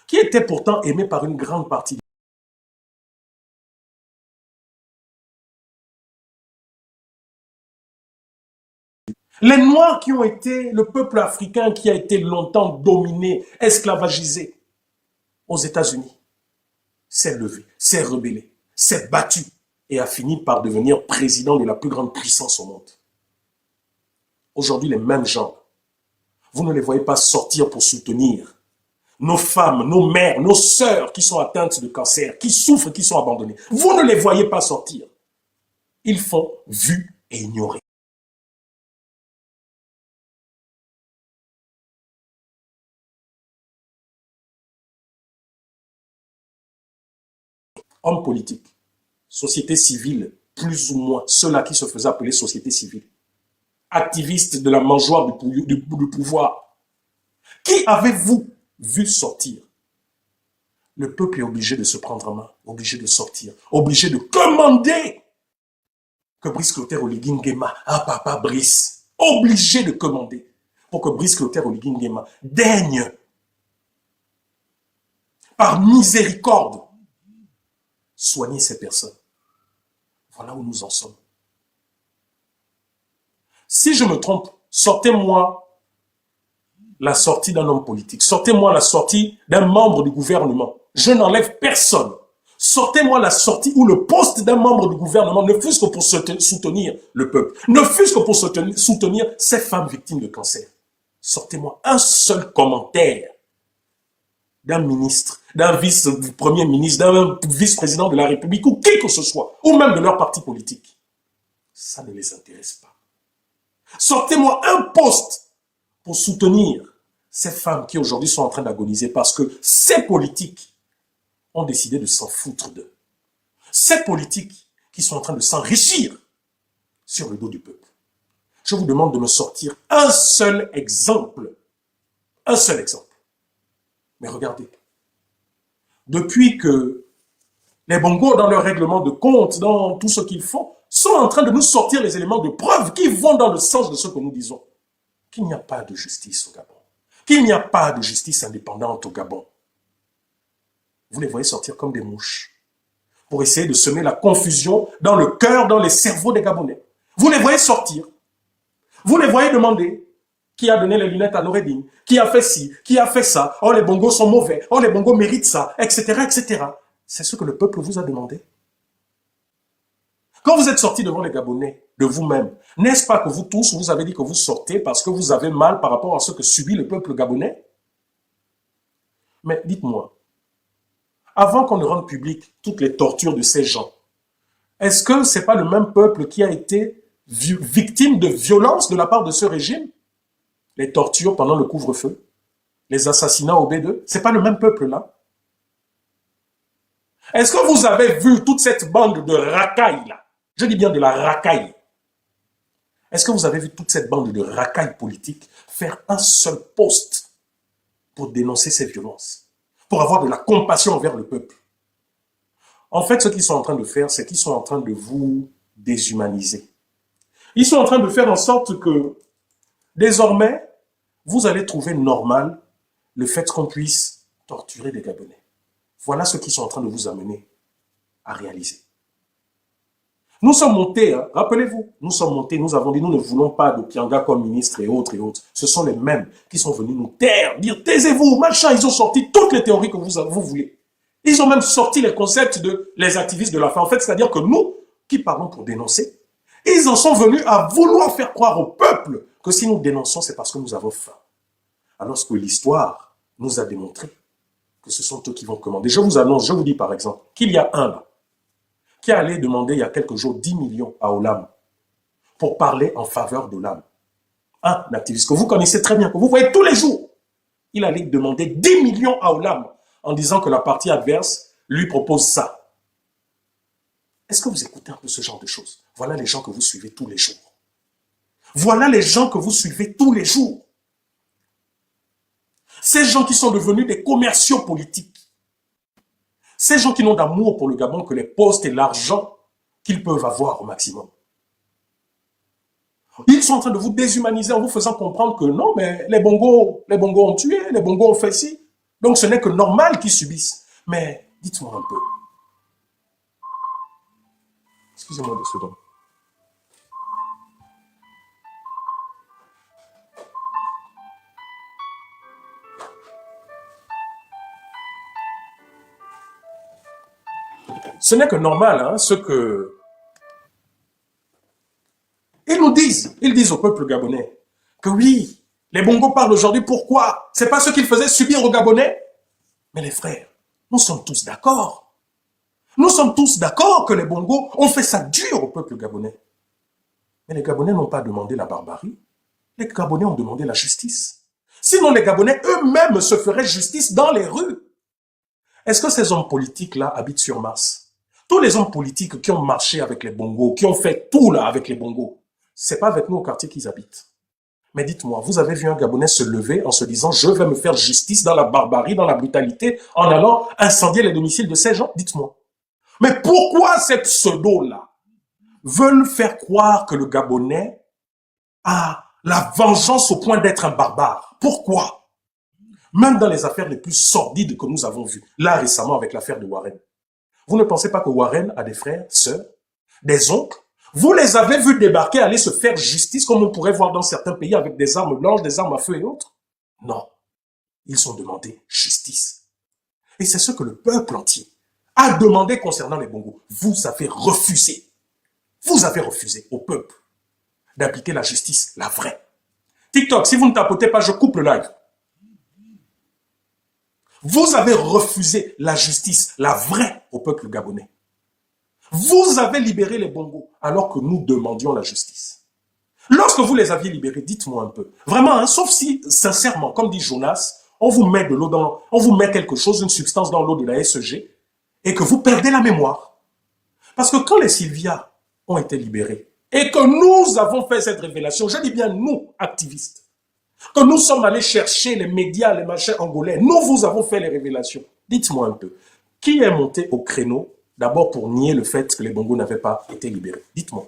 qui était pourtant aimé par une grande partie. Les Noirs qui ont été le peuple africain qui a été longtemps dominé, esclavagisé aux États-Unis, s'est levé, s'est rebellé, s'est battu et a fini par devenir président de la plus grande puissance au monde. Aujourd'hui, les mêmes gens, vous ne les voyez pas sortir pour soutenir nos femmes, nos mères, nos sœurs qui sont atteintes de cancer, qui souffrent, qui sont abandonnées. Vous ne les voyez pas sortir. Ils font vu et ignorer. Hommes politiques, société civile, plus ou moins, ceux-là qui se faisaient appeler société civile, activistes de la mangeoire du pouvoir, qui avez-vous vu sortir? Le peuple est obligé de se prendre en main, obligé de sortir, obligé de commander que Brice Clotaire Oligui Nguema, ah papa Brice, obligé de commander pour que Brice Clotaire Oligui Nguema daigne, par miséricorde, soigner ces personnes. Voilà où nous en sommes. Si je me trompe, sortez-moi la sortie d'un homme politique. Sortez-moi la sortie d'un membre du gouvernement. Je n'enlève personne. Sortez-moi la sortie ou le poste d'un membre du gouvernement, ne fût-ce que pour soutenir le peuple, ne fût-ce que pour soutenir ces femmes victimes de cancer. Sortez-moi un seul commentaire d'un ministre, d'un vice-premier ministre, d'un vice-président de la République, ou qui que ce soit, ou même de leur parti politique. Ça ne les intéresse pas. Sortez-moi un poste pour soutenir ces femmes qui aujourd'hui sont en train d'agoniser parce que ces politiques ont décidé de s'en foutre d'eux. Ces politiques qui sont en train de s'enrichir sur le dos du peuple. Je vous demande de me sortir un seul exemple. Un seul exemple. Mais regardez, depuis que les Bongos, dans leur règlement de compte, dans tout ce qu'ils font, sont en train de nous sortir les éléments de preuve qui vont dans le sens de ce que nous disons. Qu'il n'y a pas de justice au Gabon. Qu'il n'y a pas de justice indépendante au Gabon. Vous les voyez sortir comme des mouches pour essayer de semer la confusion dans le cœur, dans les cerveaux des Gabonais. Vous les voyez sortir. Vous les voyez demander qui a donné les lunettes à Noureddine, qui a fait ci, qui a fait ça, oh les Bongos sont mauvais, oh les Bongos méritent ça, etc., etc. C'est ce que le peuple vous a demandé. Quand vous êtes sortis devant les Gabonais, de vous-même, n'est-ce pas que vous tous, vous avez dit que vous sortez parce que vous avez mal par rapport à ce que subit le peuple gabonais? Mais dites-moi, avant qu'on ne rende public toutes les tortures de ces gens, est-ce que ce n'est pas le même peuple qui a été victime de violence de la part de ce régime? Les tortures pendant le couvre-feu, les assassinats au B2, ce n'est pas le même peuple-là? Est-ce que vous avez vu toute cette bande de racailles-là? Je dis bien de la racaille. Est-ce que vous avez vu toute cette bande de racailles politiques faire un seul poste pour dénoncer ces violences, pour avoir de la compassion envers le peuple? En fait, ce qu'ils sont en train de faire, c'est qu'ils sont en train de vous déshumaniser. Ils sont en train de faire en sorte que, désormais, vous allez trouver normal le fait qu'on puisse torturer des Gabonais. Voilà ce qu'ils sont en train de vous amener à réaliser. Nous sommes montés, hein, rappelez-vous, nous sommes montés, nous avons dit, nous ne voulons pas de Pianga comme ministre et autres et autres. Ce sont les mêmes qui sont venus nous taire, dire taisez-vous, machin. Ils ont sorti toutes les théories que vous voulez. Ils ont même sorti les concepts de les activistes de la faim. En fait, c'est-à-dire que nous, qui parlons pour dénoncer, ils en sont venus à vouloir faire croire au peuple que si nous dénonçons, c'est parce que nous avons faim. Alors que l'histoire nous a démontré que ce sont eux qui vont commander. Je vous annonce, je vous dis par exemple, qu'il y a un là, qui allait demander il y a quelques jours 10 millions à Olam pour parler en faveur d'Olam. Un activiste que vous connaissez très bien, que vous voyez tous les jours. Il allait demander 10 millions à Olam en disant que la partie adverse lui propose ça. Est-ce que vous écoutez un peu ce genre de choses? Voilà les gens que vous suivez tous les jours. Voilà les gens que vous suivez tous les jours. Ces gens qui sont devenus des commerciaux politiques. Ces gens qui n'ont d'amour pour le Gabon que les postes et l'argent qu'ils peuvent avoir au maximum. Ils sont en train de vous déshumaniser en vous faisant comprendre que non, mais les Bongos ont tué, les Bongos ont fait ci. Donc ce n'est que normal qu'ils subissent. Mais dites-moi un peu. Excusez-moi 2 secondes. Ce n'est que normal, hein, ce que... Ils disent au peuple gabonais que oui, les Bongos parlent aujourd'hui, pourquoi? C'est pas ce qu'ils faisaient subir aux Gabonais? Mais les frères, nous sommes tous d'accord. Nous sommes tous d'accord que les Bongos ont fait ça dur au peuple gabonais. Mais les Gabonais n'ont pas demandé la barbarie. Les Gabonais ont demandé la justice. Sinon, les Gabonais eux-mêmes se feraient justice dans les rues. Est-ce que ces hommes politiques-là habitent sur Mars? Tous les hommes politiques qui ont marché avec les Bongos, qui ont fait tout là avec les Bongos, c'est pas avec nous au quartier qu'ils habitent. Mais dites-moi, vous avez vu un Gabonais se lever en se disant « Je vais me faire justice dans la barbarie, dans la brutalité, en allant incendier les domiciles de ces gens ?» Dites-moi. Mais pourquoi ces pseudos-là veulent faire croire que le Gabonais a la vengeance au point d'être un barbare? Pourquoi? Même dans les affaires les plus sordides que nous avons vues, là récemment avec l'affaire de Warren. Vous ne pensez pas que Warren a des frères, sœurs, des oncles? Vous les avez vus débarquer, aller se faire justice comme on pourrait voir dans certains pays avec des armes blanches, des armes à feu et autres? Non. Ils ont demandé justice. Et c'est ce que le peuple entier a demandé concernant les Bongos. Vous avez refusé au peuple d'appliquer la justice, la vraie. TikTok, si vous ne tapotez pas, je coupe le live. Vous avez refusé la justice, la vraie, au peuple gabonais. Vous avez libéré les Bongos alors que nous demandions la justice. Lorsque vous les aviez libérés, dites-moi un peu. Vraiment, hein, sauf si, sincèrement, comme dit Jonas, on vous met de l'eau dans, on vous met quelque chose, une substance dans l'eau de la SEG, et que vous perdez la mémoire. Parce que quand les Sylvia ont été libérés, et que nous avons fait cette révélation, je dis bien nous, activistes, que nous sommes allés chercher les médias, les machins angolais, nous vous avons fait les révélations. Dites-moi un peu, qui est monté au créneau d'abord pour nier le fait que les Bongos n'avaient pas été libérés? Dites-moi.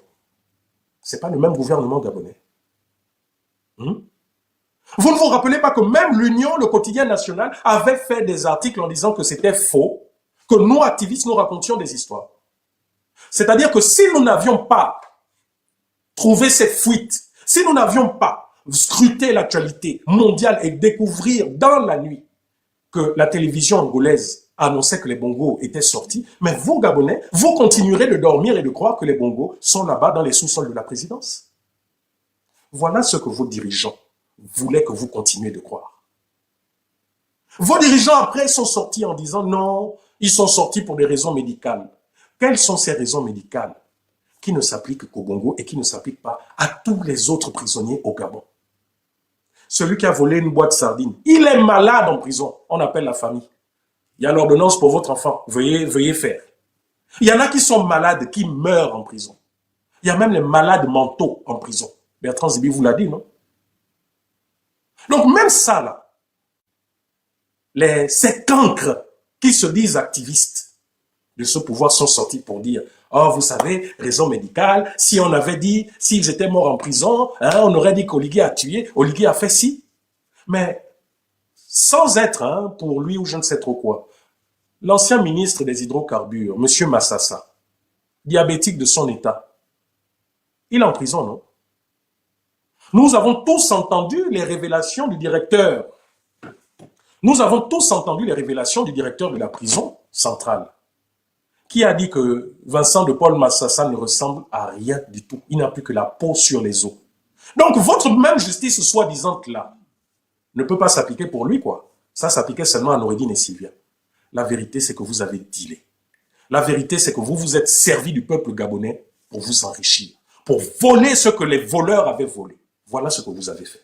Ce n'est pas le même gouvernement gabonais. Vous ne vous rappelez pas que même l'Union, le quotidien national, avait fait des articles en disant que c'était faux, que nous, activistes, nous racontions des histoires. C'est-à-dire que si nous n'avions pas trouvé ces fuites, si nous n'avions pas scruté l'actualité mondiale et découvrir dans la nuit que la télévision angolaise annonçait que les Bongos étaient sortis, mais vous, Gabonais, vous continuerez de dormir et de croire que les Bongos sont là-bas dans les sous-sols de la présidence. Voilà ce que vos dirigeants voulaient que vous continuiez de croire. Vos dirigeants, après, sont sortis en disant non, ils sont sortis pour des raisons médicales. Quelles sont ces raisons médicales qui ne s'appliquent qu'aux Bongos et qui ne s'appliquent pas à tous les autres prisonniers au Gabon? Celui qui a volé une boîte de sardines, il est malade en prison. On appelle la famille. Il y a l'ordonnance pour votre enfant. Veuillez faire. Il y en a qui sont malades, qui meurent en prison. Il y a même les malades mentaux en prison. Bertrand Zibi vous l'a dit, non? Donc même ça, là, ces cancres qui se disent activistes de ce pouvoir sont sortis pour dire « Oh, vous savez, raison médicale, si on avait dit, s'ils étaient morts en prison, hein, on aurait dit qu'Oligui a tué, Oligui a fait ci. » Mais sans être, pour lui ou je ne sais trop quoi, l'ancien ministre des hydrocarbures, M. Massassa, diabétique de son état, il est en prison, non? Nous avons tous entendu les révélations du directeur. Nous avons tous entendu les révélations du directeur de la prison centrale, qui a dit que Vincent de Paul Massassa ne ressemble à rien du tout. Il n'a plus que la peau sur les os. Donc, votre même justice soi-disant là ne peut pas s'appliquer pour lui, quoi. Ça s'appliquait seulement à Noureddine et Sylvia. La vérité, c'est que vous avez dealé. La vérité, c'est que vous vous êtes servi du peuple gabonais pour vous enrichir, pour voler ce que les voleurs avaient volé. Voilà ce que vous avez fait.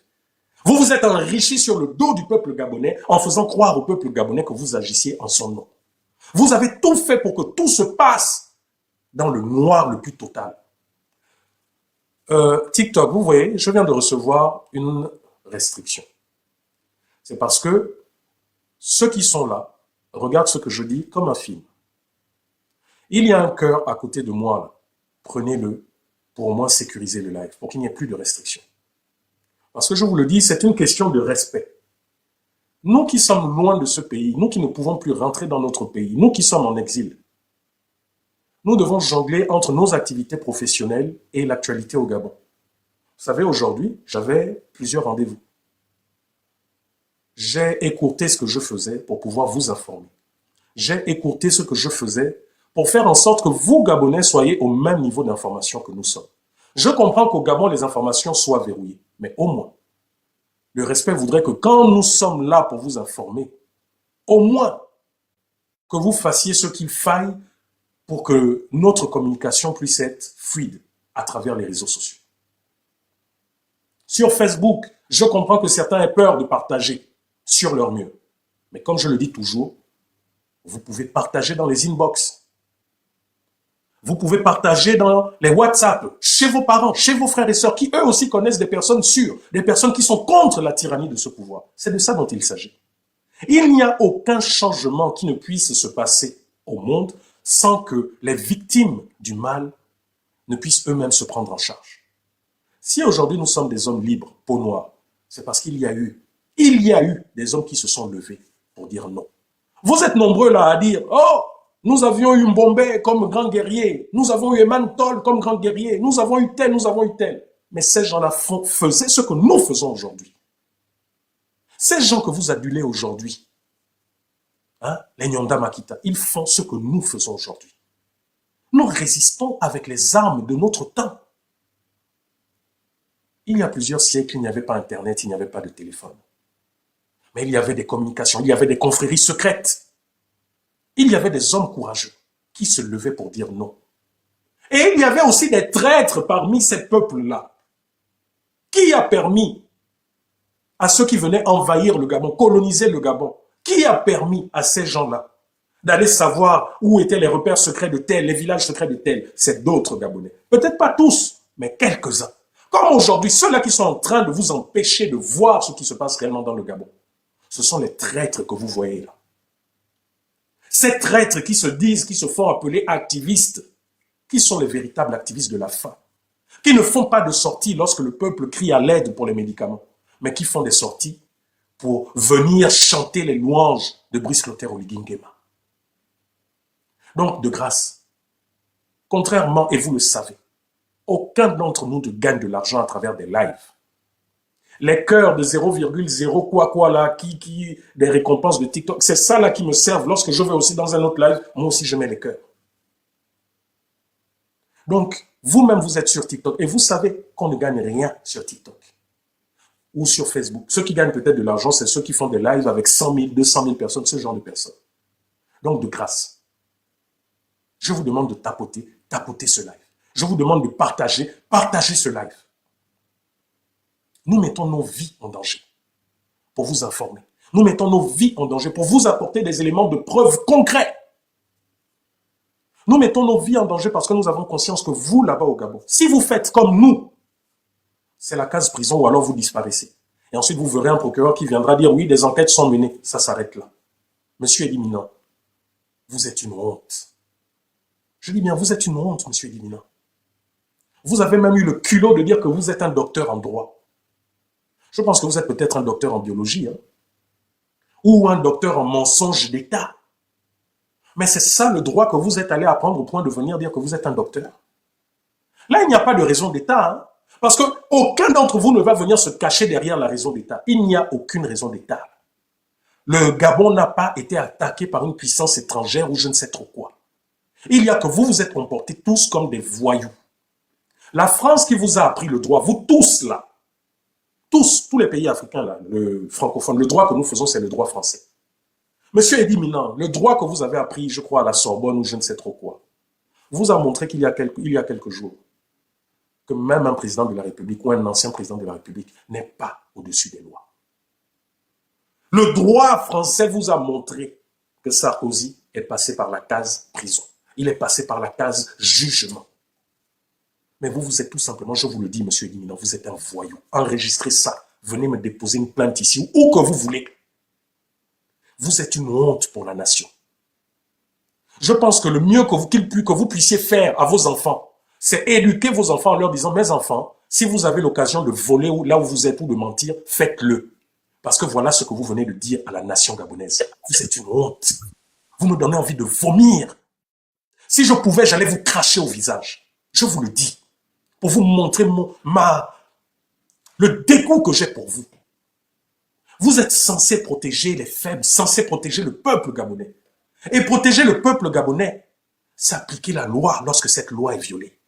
Vous vous êtes enrichi sur le dos du peuple gabonais en faisant croire au peuple gabonais que vous agissiez en son nom. Vous avez tout fait pour que tout se passe dans le noir le plus total. TikTok, vous voyez, je viens de recevoir une restriction. C'est parce que ceux qui sont là regardent ce que je dis comme un film. Il y a un cœur à côté de moi, là. Prenez-le pour au moins sécuriser le live, pour qu'il n'y ait plus de restrictions. Parce que je vous le dis, c'est une question de respect. Nous qui sommes loin de ce pays, nous qui ne pouvons plus rentrer dans notre pays, nous qui sommes en exil, nous devons jongler entre nos activités professionnelles et l'actualité au Gabon. Vous savez, aujourd'hui, j'avais plusieurs rendez-vous. J'ai écourté ce que je faisais pour pouvoir vous informer. J'ai écourté ce que je faisais pour faire en sorte que vous, Gabonais, soyez au même niveau d'information que nous sommes. Je comprends qu'au Gabon, les informations soient verrouillées, mais au moins, le respect voudrait que quand nous sommes là pour vous informer, au moins que vous fassiez ce qu'il faille pour que notre communication puisse être fluide à travers les réseaux sociaux. Sur Facebook, je comprends que certains aient peur de partager sur leur mur. Mais comme je le dis toujours, vous pouvez partager dans les inbox. Vous pouvez partager dans les WhatsApp, chez vos parents, chez vos frères et sœurs, qui eux aussi connaissent des personnes sûres, des personnes qui sont contre la tyrannie de ce pouvoir. C'est de ça dont il s'agit. Il n'y a aucun changement qui ne puisse se passer au monde sans que les victimes du mal ne puissent eux-mêmes se prendre en charge. Si aujourd'hui nous sommes des hommes libres, peau noire, c'est parce qu'il y a eu des hommes qui se sont levés pour dire non. Vous êtes nombreux là à dire « Oh, nous avions eu Mbombé comme grand guerrier, nous avons eu Eman Tol comme grand guerrier, nous avons eu tel, nous avons eu tel. » Mais ces gens-là faisaient ce que nous faisons aujourd'hui. Ces gens que vous adulez aujourd'hui, hein, les Nyonda Makita, ils font ce que nous faisons aujourd'hui. Nous résistons avec les armes de notre temps. Il y a plusieurs siècles, il n'y avait pas Internet, il n'y avait pas de téléphone. Mais il y avait des communications, il y avait des confréries secrètes. Il y avait des hommes courageux qui se levaient pour dire non. Et il y avait aussi des traîtres parmi ces peuples-là. Qui a permis à ceux qui venaient envahir le Gabon, coloniser le Gabon, qui a permis à ces gens-là d'aller savoir où étaient les repères secrets de tel, les villages secrets de tel? C'est d'autres Gabonais. Peut-être pas tous, mais quelques-uns. Comme aujourd'hui, ceux-là qui sont en train de vous empêcher de voir ce qui se passe réellement dans le Gabon, ce sont les traîtres que vous voyez là. Ces traîtres qui se disent, qui se font appeler activistes, qui sont les véritables activistes de la faim, qui ne font pas de sorties lorsque le peuple crie à l'aide pour les médicaments, mais qui font des sorties pour venir chanter les louanges de Brice Clotaire Oligui Nguema. Donc, de grâce, contrairement, et vous le savez, aucun d'entre nous ne gagne de l'argent à travers des lives. Les cœurs de 0,0 quoi là, des récompenses de TikTok, c'est ça là qui me servent. Lorsque je vais aussi dans un autre live, moi aussi je mets les cœurs. Donc, vous-même vous êtes sur TikTok et vous savez qu'on ne gagne rien sur TikTok ou sur Facebook. Ceux qui gagnent peut-être de l'argent, c'est ceux qui font des lives avec 100 000, 200 000 personnes, ce genre de personnes. Donc, de grâce, je vous demande de tapoter ce live. Je vous demande de partager ce live. Nous mettons nos vies en danger pour vous informer. Nous mettons nos vies en danger pour vous apporter des éléments de preuve concrets. Nous mettons nos vies en danger parce que nous avons conscience que vous, là-bas au Gabon, si vous faites comme nous, c'est la case prison ou alors vous disparaissez. Et ensuite, vous verrez un procureur qui viendra dire, oui, des enquêtes sont menées. Ça s'arrête là. Monsieur Elimina, vous êtes une honte. Je dis bien, vous êtes une honte, monsieur Elimina. Vous avez même eu le culot de dire que vous êtes un docteur en droit. Je pense que vous êtes peut-être un docteur en biologie, hein, ou un docteur en mensonge d'État. Mais c'est ça le droit que vous êtes allé apprendre au point de venir dire que vous êtes un docteur. Là, il n'y a pas de raison d'État, hein, parce qu'aucun d'entre vous ne va venir se cacher derrière la raison d'État. Il n'y a aucune raison d'État. Le Gabon n'a pas été attaqué par une puissance étrangère ou je ne sais trop quoi. Il y a que vous vous êtes comportés tous comme des voyous. La France qui vous a appris le droit, vous tous là, tous les pays africains, là, le francophone, le droit que nous faisons, c'est le droit français. Monsieur Edi Minan, le droit que vous avez appris, je crois, à la Sorbonne ou je ne sais trop quoi, vous a montré qu'il y a quelques jours que même un président de la République ou un ancien président de la République n'est pas au-dessus des lois. Le droit français vous a montré que Sarkozy est passé par la case prison. Il est passé par la case jugement. Mais vous êtes tout simplement, je vous le dis, monsieur Elimina, vous êtes un voyou. Enregistrez ça. Venez me déposer une plainte ici, où que vous voulez. Vous êtes une honte pour la nation. Je pense que le mieux que vous puissiez faire à vos enfants, c'est éduquer vos enfants en leur disant, mes enfants, si vous avez l'occasion de voler là où vous êtes ou de mentir, faites-le. Parce que voilà ce que vous venez de dire à la nation gabonaise. Vous êtes une honte. Vous me donnez envie de vomir. Si je pouvais, j'allais vous cracher au visage. Je vous le dis. Pour vous montrer le dégoût que j'ai pour vous. Vous êtes censé protéger les faibles, censé protéger le peuple gabonais. Et protéger le peuple gabonais, c'est appliquer la loi lorsque cette loi est violée.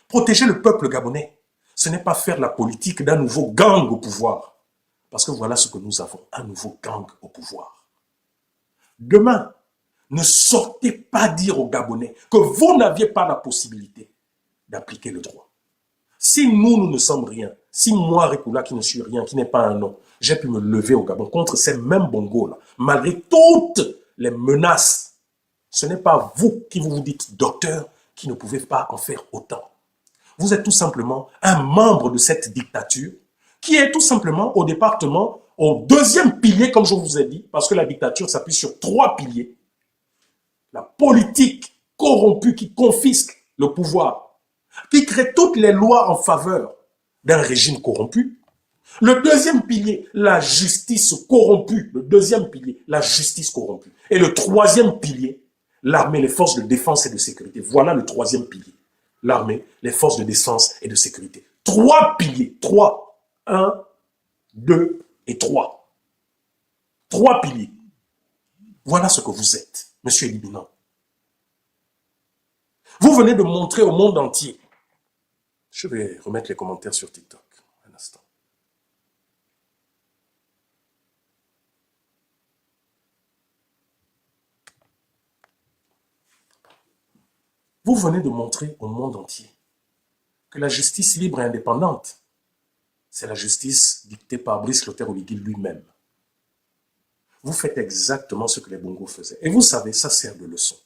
Protéger le peuple gabonais, ce n'est pas faire la politique d'un nouveau gang au pouvoir. Parce que voilà ce que nous avons, un nouveau gang au pouvoir. Demain, ne sortez pas dire aux Gabonais que vous n'aviez pas la possibilité d'appliquer le droit. Si nous ne sommes rien, si moi, Rekula, qui ne suis rien, qui n'est pas un nom, j'ai pu me lever au Gabon contre ces mêmes bongos-là, malgré toutes les menaces, ce n'est pas vous qui vous dites docteur qui ne pouvez pas en faire autant. Vous êtes tout simplement un membre de cette dictature qui est tout simplement au département, au deuxième pilier, comme je vous ai dit, parce que la dictature s'appuie sur 3 piliers. La politique corrompue qui confisque le pouvoir, qui crée toutes les lois en faveur d'un régime corrompu. Le deuxième pilier, la justice corrompue. Le deuxième pilier, la justice corrompue. Et le troisième pilier, l'armée, les forces de défense et de sécurité. Voilà le troisième pilier. L'armée, les forces de défense et de sécurité. 3 piliers. 3. 1, 2 et 3. 3 piliers. Voilà ce que vous êtes, monsieur Elibinan. Vous venez de montrer au monde entier. Je vais remettre les commentaires sur TikTok. Un instant. Vous venez de montrer au monde entier que la justice libre et indépendante, c'est la justice dictée par Brice Clotaire Oligui lui-même. Vous faites exactement ce que les Bongos faisaient. Et vous savez, ça sert de leçon.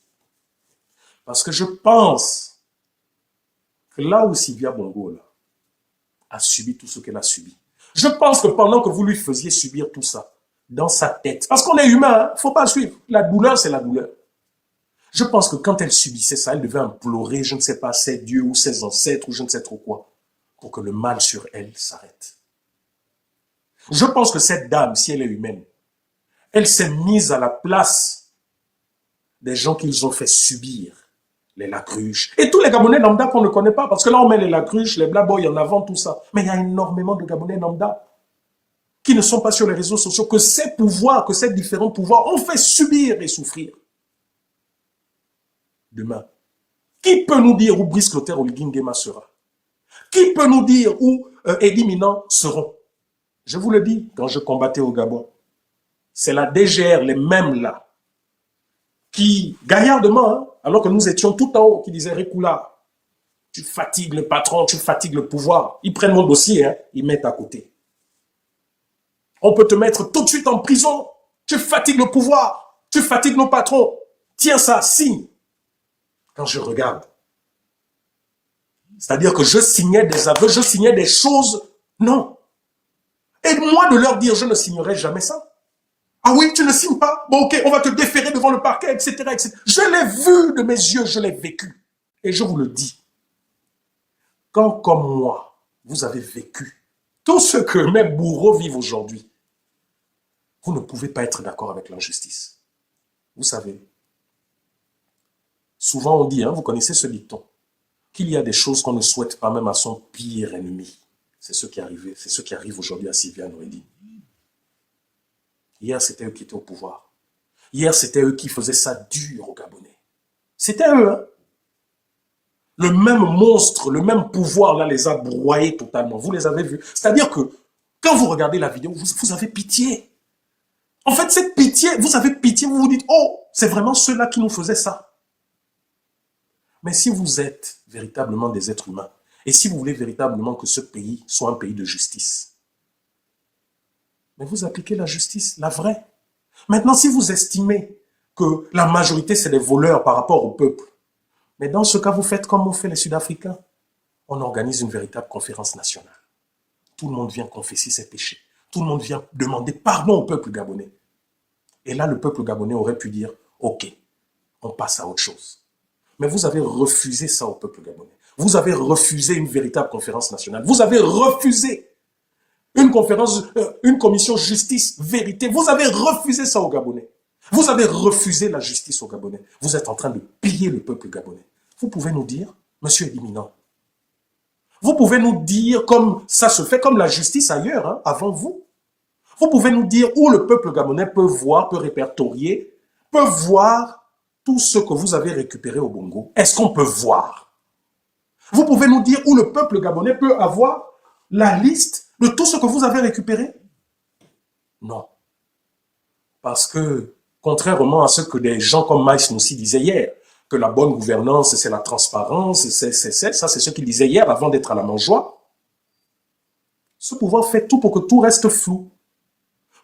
Parce que je pense que là où Sylvia Bongo là, a subi tout ce qu'elle a subi, je pense que pendant que vous lui faisiez subir tout ça, dans sa tête, parce qu'on est humain, il ne faut pas suivre. La douleur, c'est la douleur. Je pense que quand elle subissait ça, elle devait implorer, je ne sais pas, ses dieux ou ses ancêtres ou je ne sais trop quoi, pour que le mal sur elle s'arrête. Je pense que cette dame, si elle est humaine, elle s'est mise à la place des gens qu'ils ont fait subir les Lacruches. Et tous les Gabonais lambda qu'on ne connaît pas, parce que là on met les Lacruches, les Blaboy en avant, tout ça. Mais il y a énormément de Gabonais lambda qui ne sont pas sur les réseaux sociaux, que ces pouvoirs, que ces différents pouvoirs ont fait subir et souffrir. Demain, qui peut nous dire où Brice Clotaire Oligui Nguema sera? Qui peut nous dire où Edi Minan seront? Je vous le dis, quand je combattais au Gabon, c'est la DGR, les mêmes là, qui, gaillardement, hein, alors que nous étions tout en haut, qui disaient Rekula, tu fatigues le patron, tu fatigues le pouvoir. Ils prennent mon dossier, hein, ils mettent à côté. On peut te mettre tout de suite en prison. Tu fatigues le pouvoir, tu fatigues nos patrons. Tiens ça, signe. Quand je regarde, c'est-à-dire que je signais des aveux, je signais des choses. Non. Et moi de leur dire, je ne signerai jamais ça. Ah oui, tu ne signes pas? Bon, ok, on va te déférer devant le parquet, etc., etc. Je l'ai vu de mes yeux, je l'ai vécu. Et je vous le dis, quand, comme moi, vous avez vécu tout ce que mes bourreaux vivent aujourd'hui, vous ne pouvez pas être d'accord avec l'injustice. Vous savez, souvent on dit, hein, vous connaissez ce dicton, qu'il y a des choses qu'on ne souhaite pas même à son pire ennemi. C'est ce qui arrive aujourd'hui à Sylvia Nouredine. Hier, c'était eux qui étaient au pouvoir. Hier, c'était eux qui faisaient ça dur aux Gabonais. C'était eux, hein. Le même monstre, le même pouvoir, là, les a broyés totalement. Vous les avez vus. C'est-à-dire que, quand vous regardez la vidéo, vous avez pitié. En fait, cette pitié, vous avez pitié, vous vous dites, oh, c'est vraiment ceux-là qui nous faisaient ça. Mais si vous êtes véritablement des êtres humains, et si vous voulez véritablement que ce pays soit un pays de justice, mais vous appliquez la justice, la vraie. Maintenant, si vous estimez que la majorité, c'est des voleurs par rapport au peuple, mais dans ce cas, vous faites comme ont fait les Sud-Africains. On organise une véritable conférence nationale. Tout le monde vient confesser ses péchés. Tout le monde vient demander pardon au peuple gabonais. Et là, le peuple gabonais aurait pu dire, ok, on passe à autre chose. Mais vous avez refusé ça au peuple gabonais. Vous avez refusé une véritable conférence nationale. Vous avez refusé une conférence, une commission justice, vérité. Vous avez refusé ça aux Gabonais. Vous avez refusé la justice aux Gabonais. Vous êtes en train de piller le peuple gabonais. Vous pouvez nous dire, monsieur Elimina, vous pouvez nous dire, comme ça se fait, comme la justice ailleurs, hein, avant vous. Vous pouvez nous dire où le peuple gabonais peut voir, peut répertorier, peut voir tout ce que vous avez récupéré au Bongo. Est-ce qu'on peut voir? Vous pouvez nous dire où le peuple gabonais peut avoir la liste de tout ce que vous avez récupéré? Non. Parce que, contrairement à ce que des gens comme Maïs Moussi disaient hier, que la bonne gouvernance, c'est la transparence, ça c'est ce qu'il disait hier avant d'être à la mangeoire, ce pouvoir fait tout pour que tout reste flou.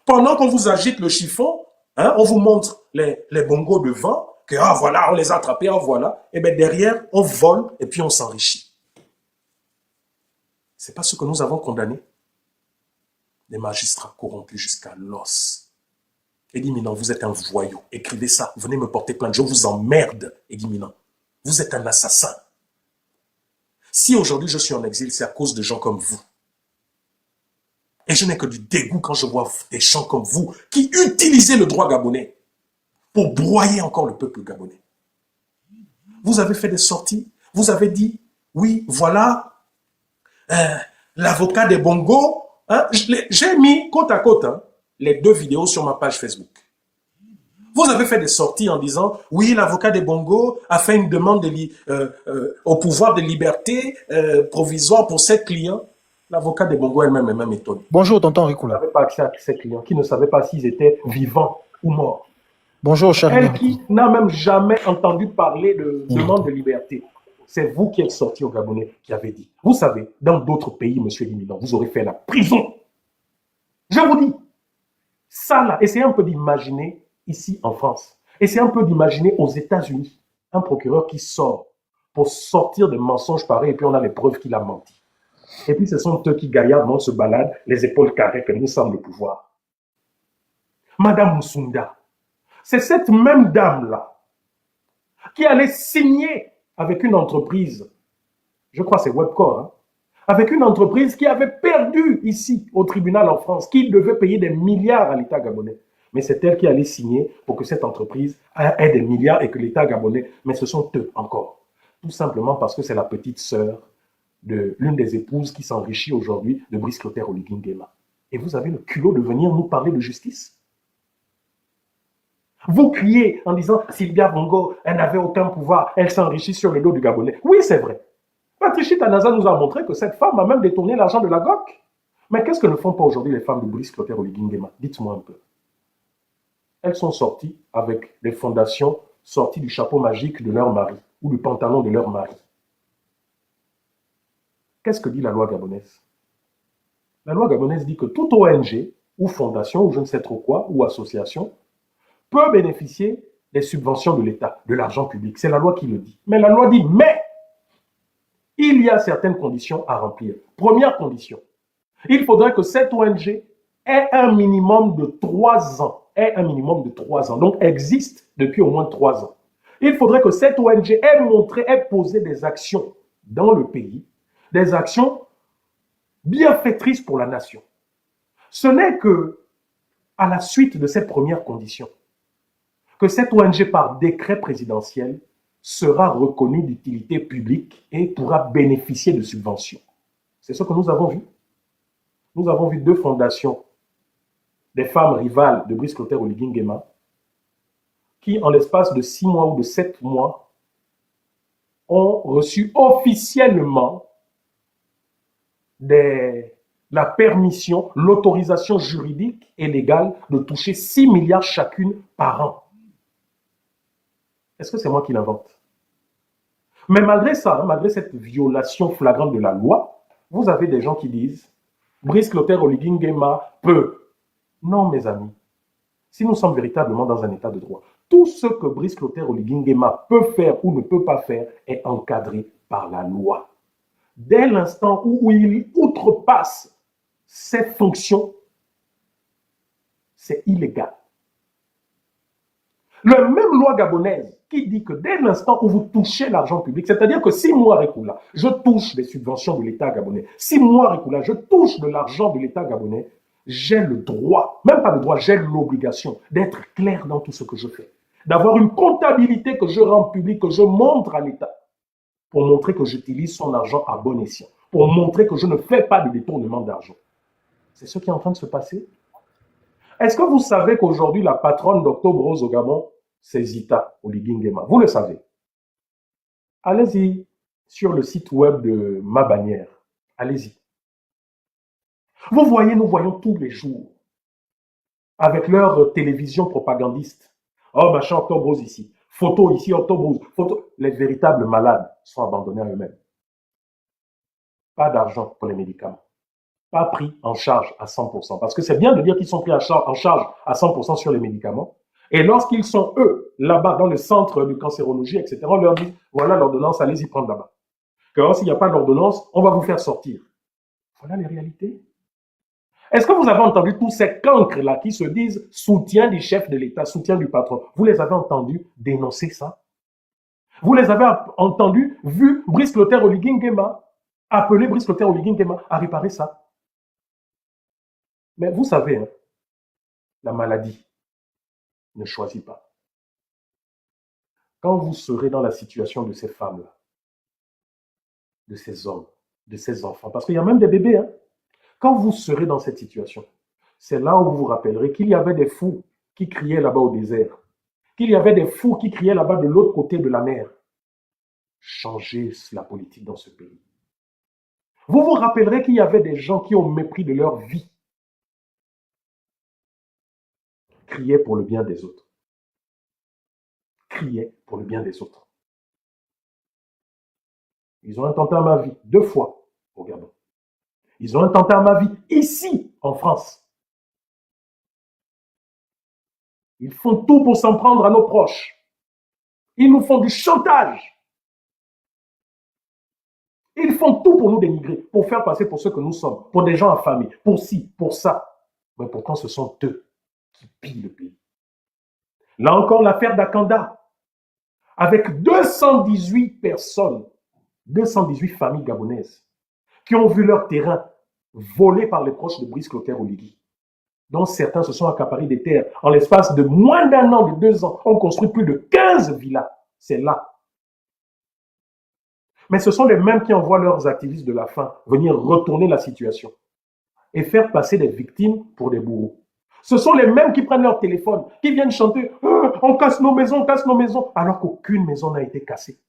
Pendant qu'on vous agite le chiffon, hein, on vous montre les bongos devant, que ah, voilà, on les a attrapés, ah, voilà, et bien derrière, on vole et puis on s'enrichit. Ce n'est pas ce que nous avons condamné. Des magistrats corrompus jusqu'à l'os. Edi Minan, vous êtes un voyou. Écrivez ça. Venez me porter plainte. Je vous emmerde, Edi Minan. Vous êtes un assassin. Si aujourd'hui je suis en exil, c'est à cause de gens comme vous. Et je n'ai que du dégoût quand je vois des gens comme vous qui utilisez le droit gabonais pour broyer encore le peuple gabonais. Vous avez fait des sorties. Vous avez dit, oui, voilà, l'avocat des bongos. Hein, j'ai mis côte à côte les deux vidéos sur ma page Facebook. Vous avez fait des sorties en disant, oui, l'avocat des bongos a fait une demande au pouvoir de liberté provisoire pour ses clients. L'avocat des bongos elle-même est même étonnée. Bonjour, tonton Ricoula. Qui n'avait pas accès à ses clients, qui ne savait pas s'ils étaient vivants ou morts. Bonjour, cher Elle qui n'a même jamais entendu parler de demande de liberté. C'est vous qui êtes sorti au Gabonais qui avez dit. Vous savez, dans d'autres pays, monsieur Limidan, vous aurez fait la prison. Je vous dis, ça là, essayez un peu d'imaginer ici en France. Essayez un peu d'imaginer aux États-Unis un procureur qui sort pour sortir de mensonges pareils et puis on a les preuves qu'il a menti. Et puis ce sont eux qui gaillardement se baladent, les épaules carrées, que nous sommes le pouvoir. Madame Moussunda, c'est cette même dame-là qui allait signer avec une entreprise, je crois que c'est Webcor, hein, avec une entreprise qui avait perdu ici au tribunal en France, qui devait payer des milliards à l'État gabonais. Mais c'est elle qui allait signer pour que cette entreprise ait des milliards et que l'État gabonais, mais ce sont eux encore. Tout simplement parce que c'est la petite sœur de l'une des épouses qui s'enrichit aujourd'hui de Brice Clotaire Oligui Nguema. Et vous avez le culot de venir nous parler de justice? Vous criez en disant Sylvia Bongo, elle n'avait aucun pouvoir, elle s'enrichit sur le dos du Gabonais. Oui, c'est vrai. Patricia Tanaza nous a montré que cette femme a même détourné l'argent de la GOC. Mais qu'est-ce que ne font pas aujourd'hui les femmes de Brice Clotaire Oligui Nguema? Dites-moi un peu. Elles sont sorties avec des fondations sorties du chapeau magique de leur mari ou du pantalon de leur mari. Qu'est-ce que dit la loi gabonaise? La loi gabonaise dit que toute ONG ou fondation ou je ne sais trop quoi ou association peut bénéficier des subventions de l'État, de l'argent public. C'est la loi qui le dit. Mais la loi dit, mais il y a certaines conditions à remplir. Première condition, il faudrait que cette ONG ait un minimum de 3 ans. Donc existe depuis au moins 3 ans. Il faudrait que cette ONG ait posé des actions dans le pays, des actions bienfaitrices pour la nation. Ce n'est que à la suite de cette première condition que cette ONG, par décret présidentiel, sera reconnue d'utilité publique et pourra bénéficier de subventions. C'est ce que nous avons vu. Nous avons vu 2 fondations, des femmes rivales de Brice Clotaire Oligui Nguema, qui, en l'espace de 6 mois ou de 7 mois, ont reçu officiellement la permission, l'autorisation juridique et légale de toucher 6 milliards chacune par an. Est-ce que c'est moi qui l'invente? Mais malgré ça, malgré cette violation flagrante de la loi, vous avez des gens qui disent Brice Clotaire Oligui Nguema peut. Non, mes amis. Si nous sommes véritablement dans un état de droit, tout ce que Brice Clotaire Oligui Nguema peut faire ou ne peut pas faire est encadré par la loi. Dès l'instant où il outrepasse ses fonctions, c'est illégal. La même loi gabonaise qui dit que dès l'instant où vous touchez l'argent public, c'est-à-dire que si moi, Rekula, je touche des subventions de l'État gabonais, si moi, Rekula, je touche de l'argent de l'État gabonais, j'ai le droit, même pas le droit, j'ai l'obligation d'être clair dans tout ce que je fais, d'avoir une comptabilité que je rends publique, que je montre à l'État, pour montrer que j'utilise son argent à bon escient, pour montrer que je ne fais pas de détournement d'argent. C'est ce qui est en train de se passer. Est-ce que vous savez qu'aujourd'hui, la patronne d'Octobre Rose au Gabon, c'est Zita Oligingema? Vous le savez. Allez-y sur le site web de Ma Bannière. Allez-y. Vous voyez, nous voyons tous les jours, avec leur télévision propagandiste. Oh, machin, Octobre Rose ici. Photo ici, Octobre Rose. Photo. Les véritables malades sont abandonnés à eux-mêmes. Pas d'argent pour les médicaments. Pas pris en charge à 100%. Parce que c'est bien de dire qu'ils sont pris en charge à 100% sur les médicaments. Et lorsqu'ils sont, eux, là-bas, dans le centre de cancérologie, etc., on leur dit, voilà l'ordonnance, allez-y prendre là-bas. Car s'il n'y a pas d'ordonnance, on va vous faire sortir. Voilà les réalités. Est-ce que vous avez entendu tous ces cancres-là qui se disent soutien du chef de l'État, soutien du patron? Vous les avez entendus dénoncer ça? Vous les avez entendus, vu Brice Clotaire Oligingema, appeler Brice Clotaire Oligingema à réparer ça? Mais vous savez, hein, la maladie ne choisit pas. Quand vous serez dans la situation de ces femmes-là, de ces hommes, de ces enfants, parce qu'il y a même des bébés, hein, quand vous serez dans cette situation, c'est là où vous vous rappellerez qu'il y avait des fous qui criaient là-bas au désert, qu'il y avait des fous qui criaient là-bas de l'autre côté de la mer. Changez la politique dans ce pays. Vous vous rappellerez qu'il y avait des gens qui ont mépris de leur vie, criaient pour le bien des autres. Criaient pour le bien des autres. Ils ont intenté à ma vie 2 fois au Gabon. Ils ont intenté à ma vie ici, en France. Ils font tout pour s'en prendre à nos proches. Ils nous font du chantage. Ils font tout pour nous dénigrer, pour faire passer pour ce que nous sommes, pour des gens affamés, pour ci, pour ça. Mais pourtant, ce sont eux qui pillent le pays. Là encore, l'affaire d'Akanda, avec 218 personnes, 218 familles gabonaises, qui ont vu leur terrain volé par les proches de Brice Clotaire Oligui, dont certains se sont accaparés des terres. En l'espace de moins d'1 an, de 2 ans, on construit plus de 15 villas. C'est là. Mais ce sont les mêmes qui envoient leurs activistes de la faim venir retourner la situation et faire passer des victimes pour des bourreaux. Ce sont les mêmes qui prennent leur téléphone, qui viennent chanter « On casse nos maisons », alors qu'aucune maison n'a été cassée.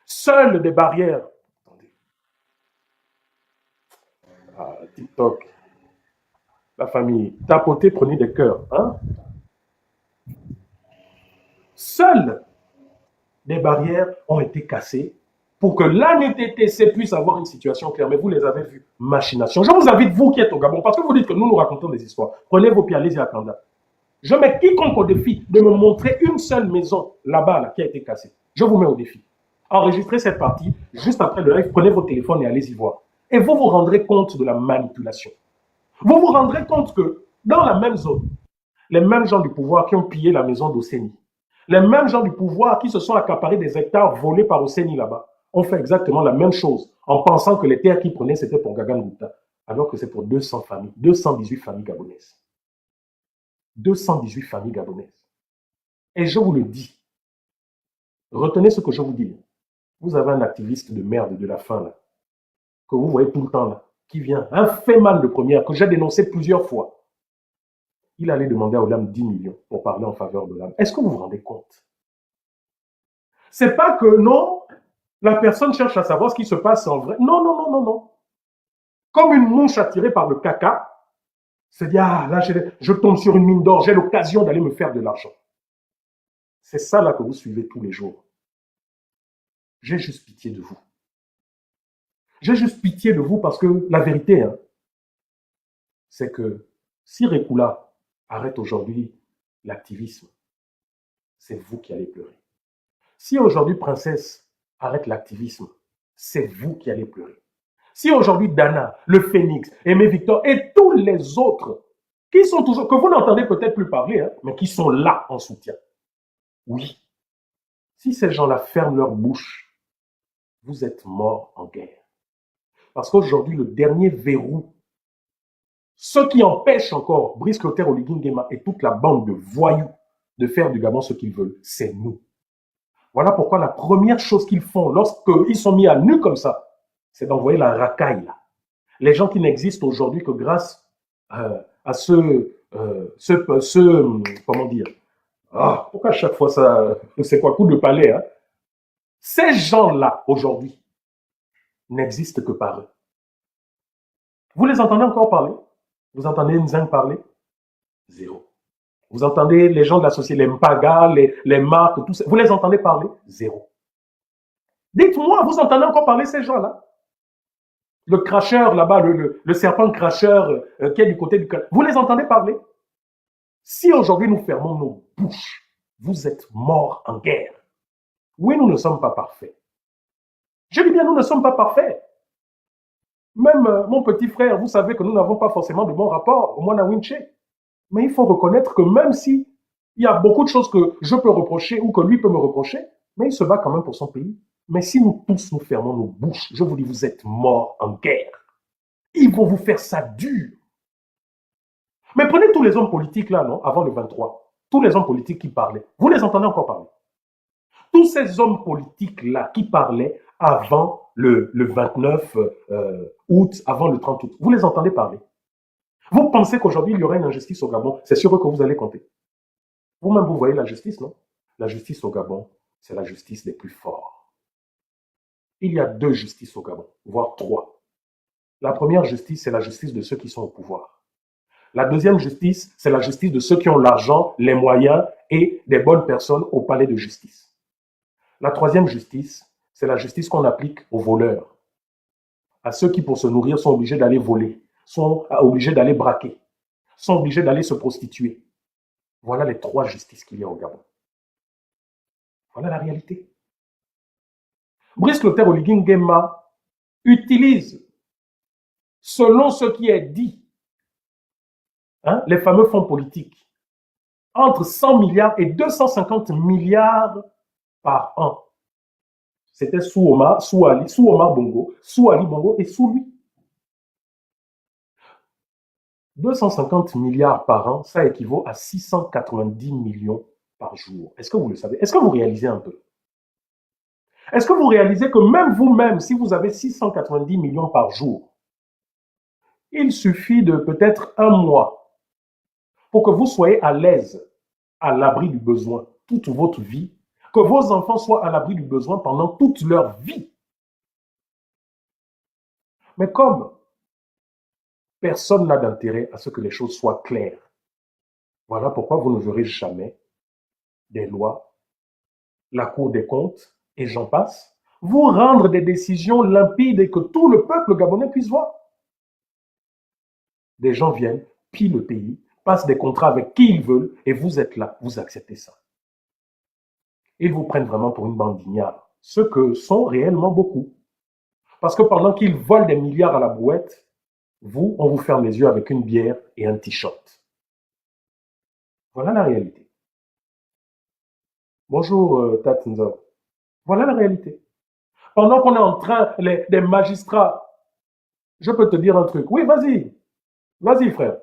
Seules des barrières. Attendez. Ah, TikTok. La famille. Tapotez, prenez des cœurs. Hein? Seules des barrières ont été cassées pour que l'ANTTC puisse avoir une situation claire. Mais vous les avez vues. Machination. Je vous invite, vous qui êtes au Gabon, parce que vous dites que nous racontons des histoires. Prenez vos pieds, allez-y à Kanda. Je mets quiconque au défi de me montrer une seule maison là-bas là, qui a été cassée. Je vous mets au défi. Enregistrez cette partie, juste après le live, prenez vos téléphones et allez-y voir. Et vous vous rendrez compte de la manipulation. Vous vous rendrez compte que dans la même zone, les mêmes gens du pouvoir qui ont pillé la maison d'Ossénie, les mêmes gens du pouvoir qui se sont accaparés des hectares volés par Ossénie là-bas, ont fait exactement la même chose en pensant que les terres qu'ils prenaient, c'était pour Gagan Gouta, alors que c'est pour 200 familles, 218 familles gabonaises. 218 familles gabonaises. Et je vous le dis, retenez ce que je vous dis. Vous avez un activiste de merde de la faim, là, que vous voyez tout le temps, là, qui vient, un fait mal de première, que j'ai dénoncé plusieurs fois. Il allait demander à Olam 10 millions pour parler en faveur de l'âme. Est-ce que vous vous rendez compte? C'est pas que non, la personne cherche à savoir ce qui se passe en vrai. Non, non, non, non, non. Comme une mouche attirée par le caca, c'est-à-dire, ah, là, je tombe sur une mine d'or, j'ai l'occasion d'aller me faire de l'argent. C'est ça là que vous suivez tous les jours. J'ai juste pitié de vous. J'ai juste pitié de vous parce que la vérité, hein, c'est que si Rekula arrête aujourd'hui l'activisme, c'est vous qui allez pleurer. Si aujourd'hui Princesse arrête l'activisme, c'est vous qui allez pleurer. Si aujourd'hui Dana, le Phénix, Aimé Victor et tous les autres qui sont toujours, que vous n'entendez peut-être plus parler, hein, mais qui sont là en soutien, Oui, si ces gens-là ferment leur bouche, vous êtes morts en guerre. Parce qu'aujourd'hui, le dernier verrou, ce qui empêche encore Brice Clotaire, Oligui Nguema et toute la bande de voyous de faire du Gabon ce qu'ils veulent, c'est nous. Voilà pourquoi la première chose qu'ils font lorsqu'ils sont mis à nu comme ça, c'est d'envoyer la racaille là. Les gens qui n'existent aujourd'hui que grâce à comment dire, pourquoi à chaque fois ça, c'est quoi, coup de palais, hein? Ces gens-là, aujourd'hui, n'existent que par eux. Vous les entendez encore parler? Vous entendez Nzang parler? Zéro. Vous entendez les gens de la société, les Mpaga, les marques, tout ça, vous les entendez parler? Zéro. Dites-moi, vous entendez encore parler ces gens-là? Le cracheur là-bas, le serpent cracheur qui est du côté du... Vous les entendez parler? Si aujourd'hui nous fermons nos bouches, vous êtes morts en guerre. Oui, nous ne sommes pas parfaits. Je dis bien, nous ne sommes pas parfaits. Même mon petit frère, vous savez que nous n'avons pas forcément de bons rapports au Mwana Winche. Mais il faut reconnaître que même si il y a beaucoup de choses que je peux reprocher ou que lui peut me reprocher, mais il se bat quand même pour son pays. Mais si nous tous nous fermons nos bouches, je vous dis, vous êtes morts en guerre. Ils vont vous faire ça dur. Mais prenez tous les hommes politiques là, non, avant le 23, tous les hommes politiques qui parlaient, vous les entendez encore parler? Tous ces hommes politiques-là qui parlaient avant le 29 août, avant le 30 août, vous les entendez parler? Vous pensez qu'aujourd'hui, il y aura une injustice au Gabon? C'est sur eux que vous allez compter. Vous-même, vous voyez la justice, non? La justice au Gabon, c'est la justice des plus forts. Il y a 2 justices au Gabon, voire 3. La première justice, c'est la justice de ceux qui sont au pouvoir. La deuxième justice, c'est la justice de ceux qui ont l'argent, les moyens et des bonnes personnes au palais de justice. La troisième justice, c'est la justice qu'on applique aux voleurs, à ceux qui, pour se nourrir, sont obligés d'aller voler, sont obligés d'aller braquer, sont obligés d'aller se prostituer. Voilà les 3 justices qu'il y a au Gabon. Voilà la réalité. Brice Clotaire Oligui Nguema utilise, selon ce qui est dit, les fameux fonds politiques, entre 100 milliards et 250 milliards par an. C'était sous Omar Bongo, sous Ali Bongo et sous lui. 250 milliards par an, ça équivaut à 690 millions par jour. Est-ce que vous le savez? Est-ce que vous réalisez un peu? Est-ce que vous réalisez que même vous-même, si vous avez 690 millions par jour, il suffit de peut-être un mois pour que vous soyez à l'aise, à l'abri du besoin, toute votre vie, que vos enfants soient à l'abri du besoin pendant toute leur vie. Mais comme personne n'a d'intérêt à ce que les choses soient claires, voilà pourquoi vous ne verrez jamais des lois, la Cour des comptes, et j'en passe, vous rendre des décisions limpides et que tout le peuple gabonais puisse voir. Des gens viennent, pillent le pays, passent des contrats avec qui ils veulent, et vous êtes là, vous acceptez ça. Ils vous prennent vraiment pour une bande d'ignards, ce que sont réellement beaucoup. Parce que pendant qu'ils volent des milliards à la brouette, vous, on vous ferme les yeux avec une bière et un t-shirt. Voilà la réalité. Bonjour, Tatinza. Voilà la réalité. Pendant qu'on est en train, des magistrats, je peux te dire un truc. Oui, vas-y. Vas-y, frère.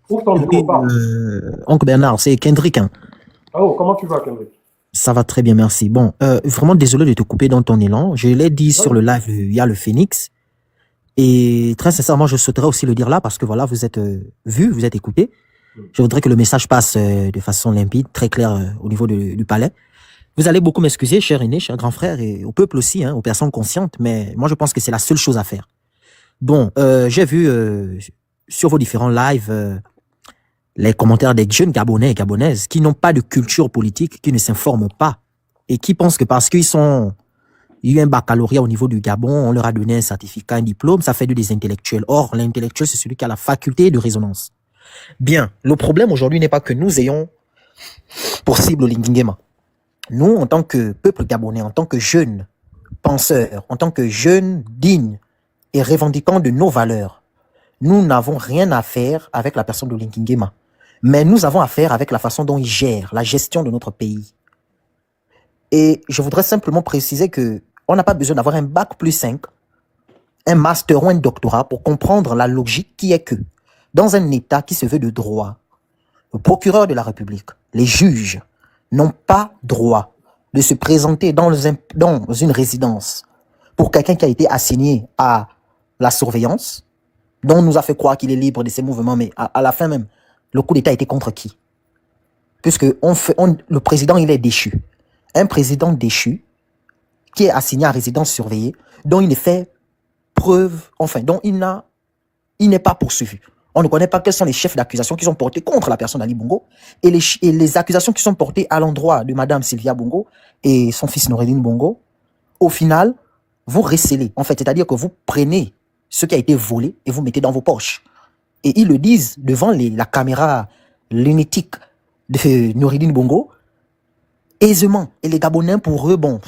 Ouvre ton micro, parle. Oncle Bernard, c'est Kendrick. Hein. Oh, comment tu vas, Kendrick? Ça va très bien, merci. Bon, vraiment désolé de te couper dans ton élan. Je l'ai dit sur le live, il y a le Phoenix. Et très sincèrement, je souhaiterais aussi le dire là parce que voilà, vous êtes vu, vous êtes écouté. Je voudrais que le message passe de façon limpide, très claire au niveau du palais. Vous allez beaucoup m'excuser, cher aîné, cher grand frère, et au peuple aussi, hein, aux personnes conscientes, mais moi je pense que c'est la seule chose à faire. Bon, j'ai vu sur vos différents lives les commentaires des jeunes Gabonais et Gabonaises qui n'ont pas de culture politique, qui ne s'informent pas, et qui pensent que parce qu'ils sont... Il y a eu un baccalauréat au niveau du Gabon, on leur a donné un certificat, un diplôme, ça fait des intellectuels. Or, l'intellectuel, c'est celui qui a la faculté de résonance. Bien, le problème aujourd'hui n'est pas que nous ayons pour cible Oligui Nguema. Nous, en tant que peuple gabonais, en tant que jeunes penseurs, en tant que jeunes dignes et revendiquants de nos valeurs, nous n'avons rien à faire avec la personne d'Oligui Nguema. Mais nous avons affaire avec la façon dont il gère la gestion de notre pays. Et je voudrais simplement préciser que on n'a pas besoin d'avoir un bac plus 5, un master ou un doctorat pour comprendre la logique qui est que dans un État qui se veut de droit, le procureur de la République, les juges n'ont pas droit de se présenter dans une résidence pour quelqu'un qui a été assigné à la surveillance, dont on nous a fait croire qu'il est libre de ses mouvements, mais à la fin même, le coup d'État était contre qui? Puisque le président, il est déchu. Un président déchu qui est assigné à résidence surveillée, dont il ne fait preuve, enfin, dont il n'est pas poursuivi. On ne connaît pas quels sont les chefs d'accusation qui sont portés contre la personne d'Ali Bongo et les accusations qui sont portées à l'endroit de Madame Sylvia Bongo et son fils Noureddine Bongo. Au final, vous recélez, en fait, c'est-à-dire que vous prenez ce qui a été volé et vous mettez dans vos poches. Et ils le disent devant la caméra lunatique de Noureddine Bongo, aisément. Et les Gabonais, pour eux, bon,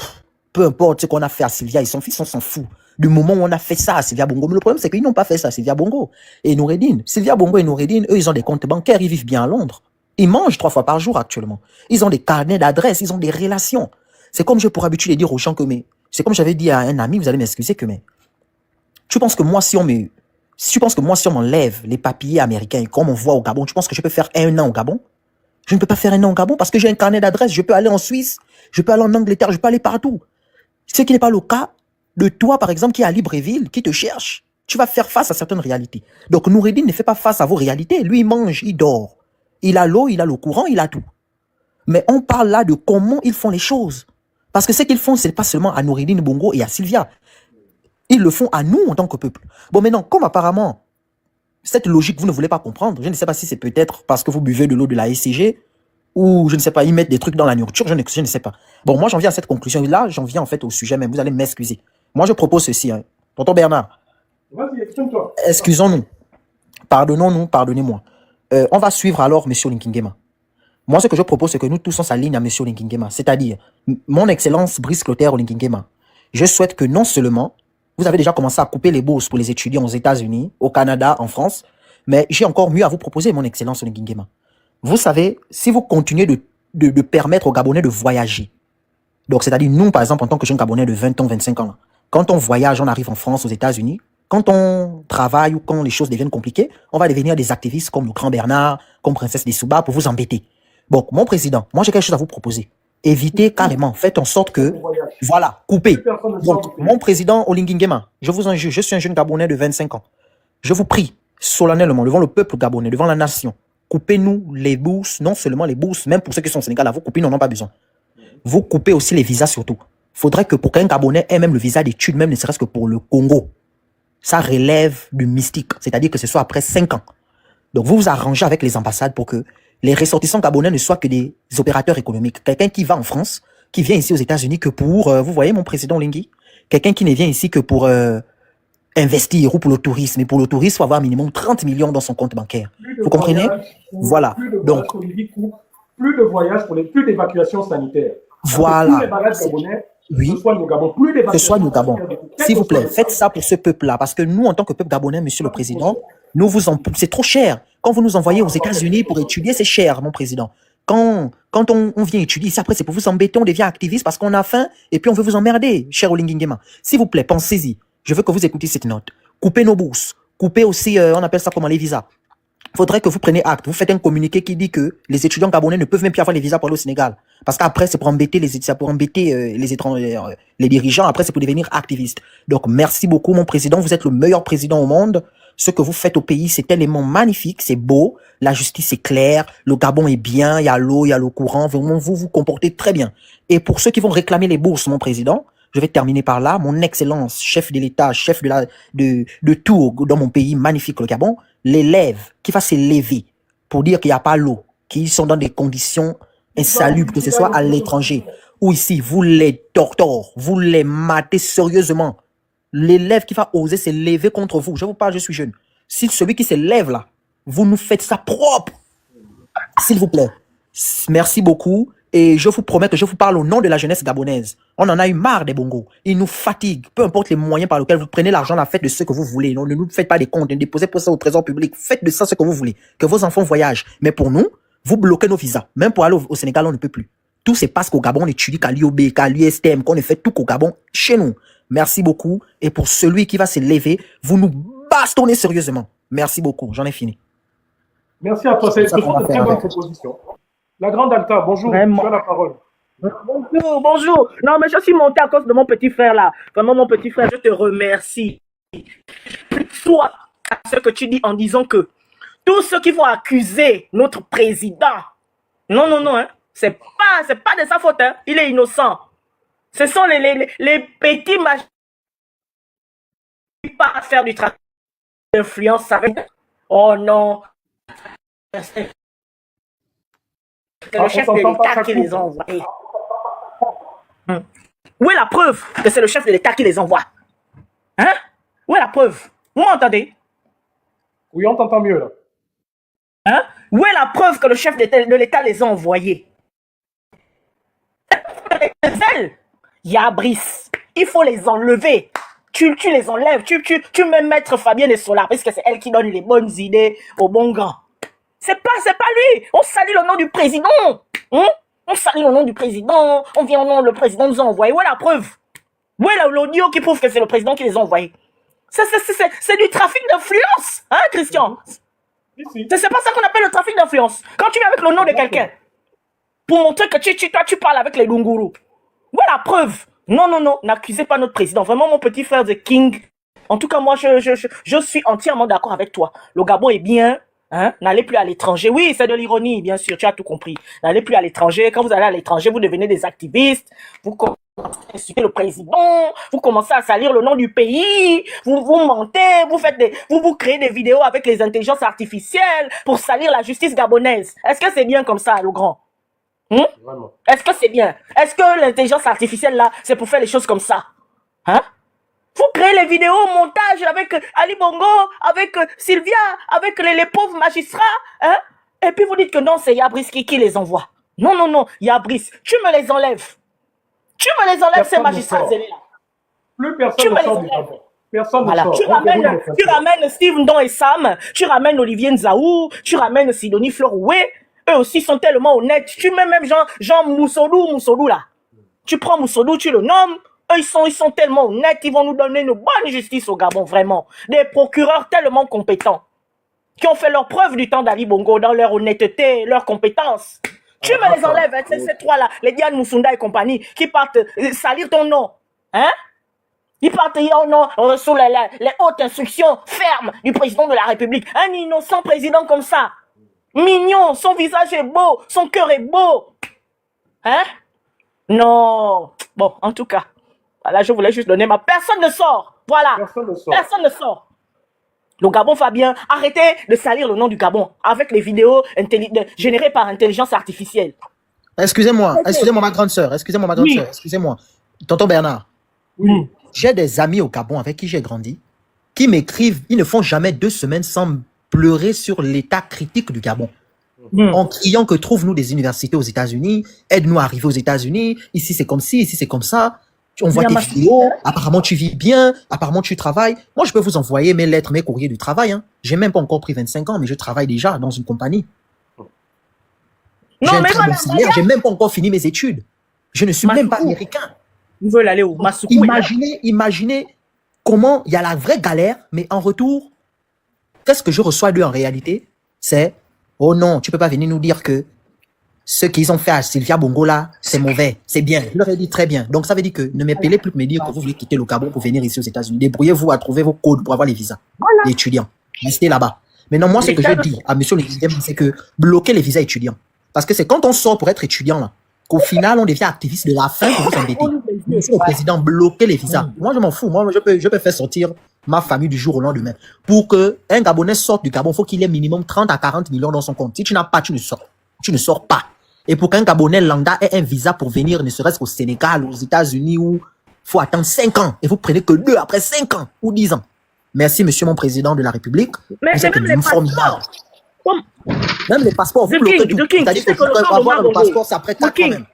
peu importe ce qu'on a fait à Sylvia et son fils, on s'en fout. Du moment où on a fait ça à Sylvia Bongo. Mais le problème, c'est qu'ils n'ont pas fait ça à Sylvia Bongo et Noureddine. Sylvia Bongo et Noureddine, eux, ils ont des comptes bancaires, ils vivent bien à Londres. Ils mangent 3 fois par jour actuellement. Ils ont des carnets d'adresses, ils ont des relations. C'est comme j'ai pour habitude de dire aux gens que, mais, c'est comme j'avais dit à un ami, vous allez m'excuser que, mais, tu penses que moi, si on m'enlève les papiers américains et qu'on m'envoie au Gabon, tu penses que je peux faire 1 an au Gabon? Je ne peux pas faire 1 an au Gabon parce que j'ai un carnet d'adresses. Je peux aller en Suisse, je peux aller en Angleterre, je peux aller partout. Ce qui n'est pas le cas de toi, par exemple, qui est à Libreville, qui te cherche. Tu vas faire face à certaines réalités. Donc, Noureddine ne fait pas face à vos réalités. Lui, il mange, il dort. Il a l'eau, il a le courant, il a tout. Mais on parle là de comment ils font les choses. Parce que ce qu'ils font, ce n'est pas seulement à Noureddine Bongo et à Sylvia. Ils le font à nous en tant que peuple. Bon, maintenant, comme apparemment, cette logique, vous ne voulez pas comprendre, je ne sais pas si c'est peut-être parce que vous buvez de l'eau de la SCG, ou je ne sais pas, ils mettent des trucs dans la nourriture, je ne sais pas. Bon, moi, j'en viens à cette conclusion. Et là, j'en viens en fait au sujet même. Vous allez m'excuser. Moi, je propose ceci. Hein. Tonton Bernard, Vas-y, exprime-toi. excusons-nous. Pardonnons-nous, pardonnez-moi. On va suivre alors M. Linkingema. Moi, ce que je propose, c'est que nous tous on s'aligne à M. Linkingema. C'est-à-dire, mon Excellence Brice Clotaire Linkingema. Je souhaite que non seulement vous avez déjà commencé à couper les bourses pour les étudiants aux États-Unis, au Canada, en France, mais j'ai encore mieux à vous proposer, mon Excellence Linkingema. Vous savez, si vous continuez de permettre aux Gabonais de voyager, donc c'est-à-dire nous, par exemple, en tant que jeunes Gabonais de 20 ans, 25 ans, là, quand on voyage, on arrive en France, aux États-Unis, quand on travaille ou quand les choses deviennent compliquées, on va devenir des activistes comme le Grand Bernard, comme Princesse des Souba pour vous embêter. Bon, mon président, moi j'ai quelque chose à vous proposer. Évitez carrément, faites en sorte que, voilà, coupez. Donc, mon président Olingingema, je vous en jure, je suis un jeune Gabonais de 25 ans. Je vous prie, solennellement, devant le peuple gabonais, devant la nation, coupez-nous les bourses, non seulement les bourses, même pour ceux qui sont au Sénégal, vous coupez, nous n'en avons pas besoin. Vous coupez aussi les visas surtout. Il faudrait que pour qu'un Gabonais ait même le visa d'études, même ne serait-ce que pour le Congo, ça relève du mystique, c'est-à-dire que ce soit après 5 ans. Donc vous vous arrangez avec les ambassades pour que les ressortissants gabonais ne soient que des opérateurs économiques. Quelqu'un qui va en France, qui vient ici aux États-Unis que pour, vous voyez mon président Lingui, quelqu'un qui ne vient ici que pour investir ou pour le tourisme. Et pour le tourisme, il faut avoir minimum 30 millions dans son compte bancaire. Vous comprenez? Voilà. Donc, plus de voyages, plus d'évacuation sanitaire. Voilà. Plus les malades gabonais, oui, ce soit nos Gabon, plus d'évacuation. Ce soit nos Gabon. S'il vous plaît, faites ça pour ce peuple-là. Parce que nous, en tant que peuple gabonais, monsieur le président, c'est trop cher. Quand vous nous envoyez aux États-Unis pour étudier, c'est cher, mon président. Quand on vient étudier ici, après, c'est pour vous embêter, on devient activiste parce qu'on a faim et puis on veut vous emmerder, cher Olingingema. S'il vous plaît, pensez-y. Je veux que vous écoutiez cette note. Coupez nos bourses. Coupez aussi, on appelle ça comment, les visas. Il faudrait que vous preniez acte. Vous faites un communiqué qui dit que les étudiants gabonais ne peuvent même plus avoir les visas pour aller au Sénégal. Parce qu'après, c'est pour embêter les étrangers, les dirigeants. Après, c'est pour devenir activistes. Donc, merci beaucoup, mon président. Vous êtes le meilleur président au monde. Ce que vous faites au pays, c'est tellement magnifique, c'est beau. La justice est claire. Le Gabon est bien. Il y a l'eau, il y a le courant. Vraiment, vous vous comportez très bien. Et pour ceux qui vont réclamer les bourses, mon président, je vais terminer par là. Mon excellence, chef de l'État, chef de tout dans mon pays, magnifique, le Gabon, l'élève qui va s'élever pour dire qu'il n'y a pas l'eau, qu'ils sont dans des conditions insalubres, que ce soit à l'étranger ou ici, vous les torturez, vous les matez sérieusement. L'élève qui va oser s'élever contre vous, je vous parle, je suis jeune. Si celui qui s'élève là, vous nous faites ça propre, s'il vous plaît. Merci beaucoup. Et je vous promets que je vous parle au nom de la jeunesse gabonaise. On en a eu marre des bongos. Ils nous fatiguent. Peu importe les moyens par lesquels vous prenez l'argent, faites de ce que vous voulez. Non, ne nous faites pas des comptes, ne déposez pas ça au trésor public. Faites de ça ce que vous voulez. Que vos enfants voyagent. Mais pour nous, vous bloquez nos visas. Même pour aller au Sénégal, on ne peut plus. Tout se passe qu'au Gabon, on étudie qu'à l'IOB, qu'à l'USTM, qu'on fait tout qu'au Gabon, chez nous. Merci beaucoup. Et pour celui qui va se lever, vous nous bastonnez sérieusement. Merci beaucoup. J'en ai fini. Merci à toi. C'est ça une qu'on va très faire bonne avec. proposition. La grande Alta, bonjour. Vraiment. Tu as la parole. Bonjour, bonjour. Non, mais je suis monté à cause de mon petit frère là. Vraiment, mon petit frère, je te remercie. Toi, à ce que tu dis en disant que tous ceux qui vont accuser notre président, non, non, non, hein, c'est pas de sa faute, hein, il est innocent. Ce sont les petits magistrats qui partent faire du trafic d'influence avec. Oh non. C'est le chef de l'État qui les a envoyés. Où est la preuve que c'est le chef de l'État qui les envoie? Hein? Où est la preuve? Vous m'entendez? Oui, on t'entend mieux là. Hein? Où est la preuve que le chef de l'État les a envoyés? Il y a Brice. Il faut les enlever. Tu les enlèves. Tu mets Maître Fabienne et Solar parce que c'est elle qui donne les bonnes idées aux bons grands. C'est pas lui. On salit le nom du président. Hein? On salit le nom du président. On vient au nom, le président nous a envoyé. Où est la preuve? Où est l'audio qui prouve que c'est le président qui les a envoyés? C'est du trafic d'influence. Hein, Christian? C'est pas ça qu'on appelle le trafic d'influence. Quand tu viens avec le nom de quelqu'un, pour montrer que tu parles avec les Lunguru. Où est la preuve? Non, non, non, n'accusez pas notre président. Vraiment, mon petit frère The King. En tout cas, moi, je suis entièrement d'accord avec toi. Le Gabon est bien. Hein? N'allez plus à l'étranger. Oui, c'est de l'ironie, bien sûr, tu as tout compris. N'allez plus à l'étranger. Quand vous allez à l'étranger, vous devenez des activistes. Vous commencez à insulter le président. Vous commencez à salir le nom du pays. Vous mentez. Vous créez des vidéos avec les intelligences artificielles pour salir la justice gabonaise. Est-ce que c'est bien comme ça, le grand? Est-ce que c'est bien? Est-ce que l'intelligence artificielle, là, c'est pour faire les choses comme ça? Hein? Vous créez les vidéos, montage avec Ali Bongo, avec Sylvia, avec les pauvres magistrats, hein? Et puis vous dites que non, c'est Yabris qui les envoie. Non, non, non, Yabris, tu me les enlèves. Tu me les enlèves, ces magistrats zélés là. Plus personne ne sort du Gabon. Personne ne sort. Tu ramènes Steve Ndon et Sam, tu ramènes Olivier Nzaou, tu ramènes Sidonie Floroué. Eux aussi sont tellement honnêtes. Tu mets même Jean Moussolou là. Tu prends Moussolou, tu le nommes. Eux, ils sont tellement honnêtes, ils vont nous donner une bonne justice au Gabon, vraiment. Des procureurs tellement compétents, qui ont fait leur preuve du temps d'Ali Bongo dans leur honnêteté, leur compétence. Tu me les enlèves, hein, ces trois-là, les Diane Moussunda et compagnie, qui partent salir ton nom. Hein? Ils partent sous les hautes instructions fermes du président de la République. Un innocent président comme ça. Mignon, son visage est beau, son cœur est beau. Hein? Non. Bon, en tout cas. Voilà, je voulais juste donner Personne ne sort. Voilà. Personne ne sort. Le Gabon va bien. Arrêtez de salir le nom du Gabon avec les vidéos générées par intelligence artificielle. Excusez-moi, ma grande sœur. Excusez-moi. Tonton Bernard. Oui. J'ai des amis au Gabon avec qui j'ai grandi, qui m'écrivent, ils ne font jamais 2 semaines sans pleurer sur l'état critique du Gabon. En criant que trouve-nous des universités aux États-Unis, aide-nous à arriver aux États-Unis, ici c'est comme ci, ici c'est comme ça. On voit tes vidéos, apparemment tu vis bien, apparemment tu travailles. Moi, je peux vous envoyer mes lettres, mes courriers du travail. Hein. J'ai même pas encore pris 25 ans, mais je travaille déjà dans une compagnie. J'ai un très bon salaire, j'ai même pas encore fini mes études. Je ne suis même pas américain. Ils veulent aller où? Imaginez comment il y a la vraie galère, mais en retour, qu'est-ce que je reçois d'eux en réalité? C'est, oh non, tu peux pas venir nous dire que ce qu'ils ont fait à Sylvia Bongo là, c'est mauvais, c'est bien. Je leur ai dit très bien. Donc ça veut dire que ne m'appelez plus pour me dire que vous voulez quitter le Gabon pour venir ici aux États-Unis. Débrouillez-vous à trouver vos codes pour avoir les visas d'étudiants. Restez là-bas. Maintenant, moi, ce que je dis à monsieur le président, c'est que bloquez les visas étudiants. Parce que c'est quand on sort pour être étudiant là, qu'au final, on devient activiste de la fin pour vous embêter. Monsieur le président, bloquez les visas. Moi, je m'en fous. Moi, je peux faire sortir ma famille du jour au lendemain. Pour que un Gabonais sorte du Gabon, il faut qu'il ait minimum 30 à 40 millions dans son compte. Si tu n'as pas, tu ne sors. Tu ne sors pas. Et pour qu'un Gabonais lambda ait un visa pour venir, ne serait-ce qu'au Sénégal, aux États-Unis, où il faut attendre 5 ans. Et vous prenez que 2 après 5 ans ou 10 ans. Merci, monsieur mon président de la République. Mais vous êtes même formidable. Même les passeports, vous bloquez tout. C'est-à-dire que vous pouvez avoir le passeport, ça prête quand même.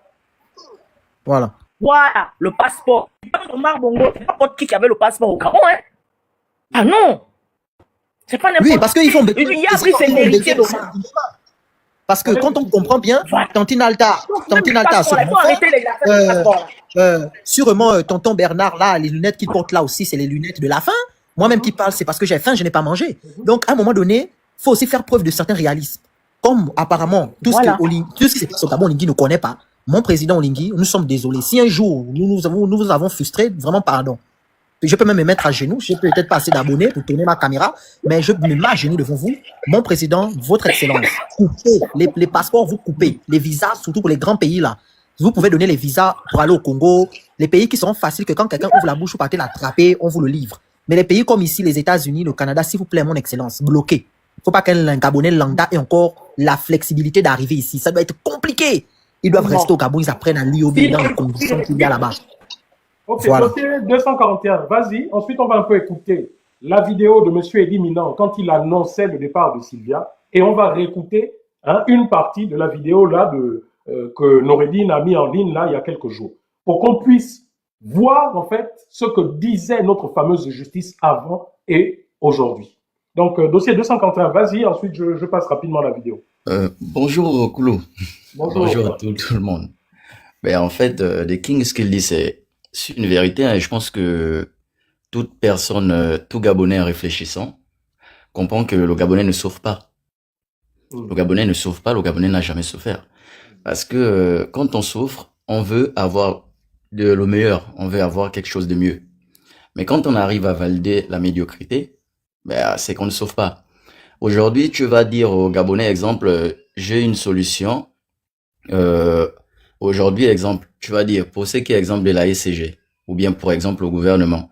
Voilà. Voilà, le passeport. Omar Bongo, c'est pas n'importe qui avait le passeport au Gabon, hein? Ah non! C'est pas n'importe qui. Oui, parce qu'ils font... Il y a pris ses héritiers d'Omar. Parce que Avec quand on le comprend bien, Voilà. Tantine Alta, Donc, même Tantine le Alta a passeport, là, il sûrement faut fait. arrêter l'exercice du Euh, passeport. Là. Sûrement, tonton Bernard, là, les lunettes qu'il porte là aussi, c'est les lunettes de la faim. Moi-même qui parle, c'est parce que j'ai faim, je n'ai pas mangé. Donc, à un moment donné, il faut aussi faire preuve de certain réalisme. Comme apparemment, Voilà. tout ce qui s'est passé au Gabon, Olingi ne connaît pas. Mon président Olingi, nous sommes désolés. Si un jour, nous vous avons frustré, vraiment pardon. Je peux même me mettre à genoux. Je peux peut-être pas assez d'abonnés pour tourner ma caméra, mais je me mets à genoux devant vous. Mon président, votre excellence, coupez les passeports, vous coupez. Les visas, surtout pour les grands pays là. Vous pouvez donner les visas pour aller au Congo. Les pays qui seront faciles que quand quelqu'un ouvre la bouche, vous partez l'attraper, on vous le livre. Mais les pays comme ici, les États-Unis, le Canada, s'il vous plaît, mon excellence, bloquez. Faut pas qu'un Gabonais lambda ait encore la flexibilité d'arriver ici. Ça doit être compliqué. Ils doivent Non. rester au Gabon, ils apprennent à l'IOB Si. dans les conditions qu'il y a là-bas. Ok, Voilà. dossier 241, vas-y. Ensuite, on va un peu écouter la vidéo de M. Eddie Minan quand il annonçait le départ de Sylvia. Et on va réécouter une partie de la vidéo là que Noureddine a mis en ligne là il y a quelques jours. Pour qu'on puisse voir en fait ce que disait notre fameuse justice avant et aujourd'hui. Donc, dossier 241, vas-y. Ensuite, je passe rapidement la vidéo. Bonjour Koulou. Bonjour. Bonjour à tout le monde. Ben, en fait, The King, ce qu'il dit, c'est une vérité, hein, et je pense que toute personne, tout Gabonais en réfléchissant, comprend que le Gabonais ne souffre pas. Le Gabonais ne souffre pas, le Gabonais n'a jamais souffert. Parce que quand on souffre, on veut avoir le meilleur, on veut avoir quelque chose de mieux. Mais quand on arrive à valider la médiocrité, ben, c'est qu'on ne souffre pas. Aujourd'hui, tu vas dire au Gabonais, exemple, j'ai une solution. Aujourd'hui, exemple, tu vas dire, pour ce qui est exemple de la ECG, ou bien pour exemple au gouvernement,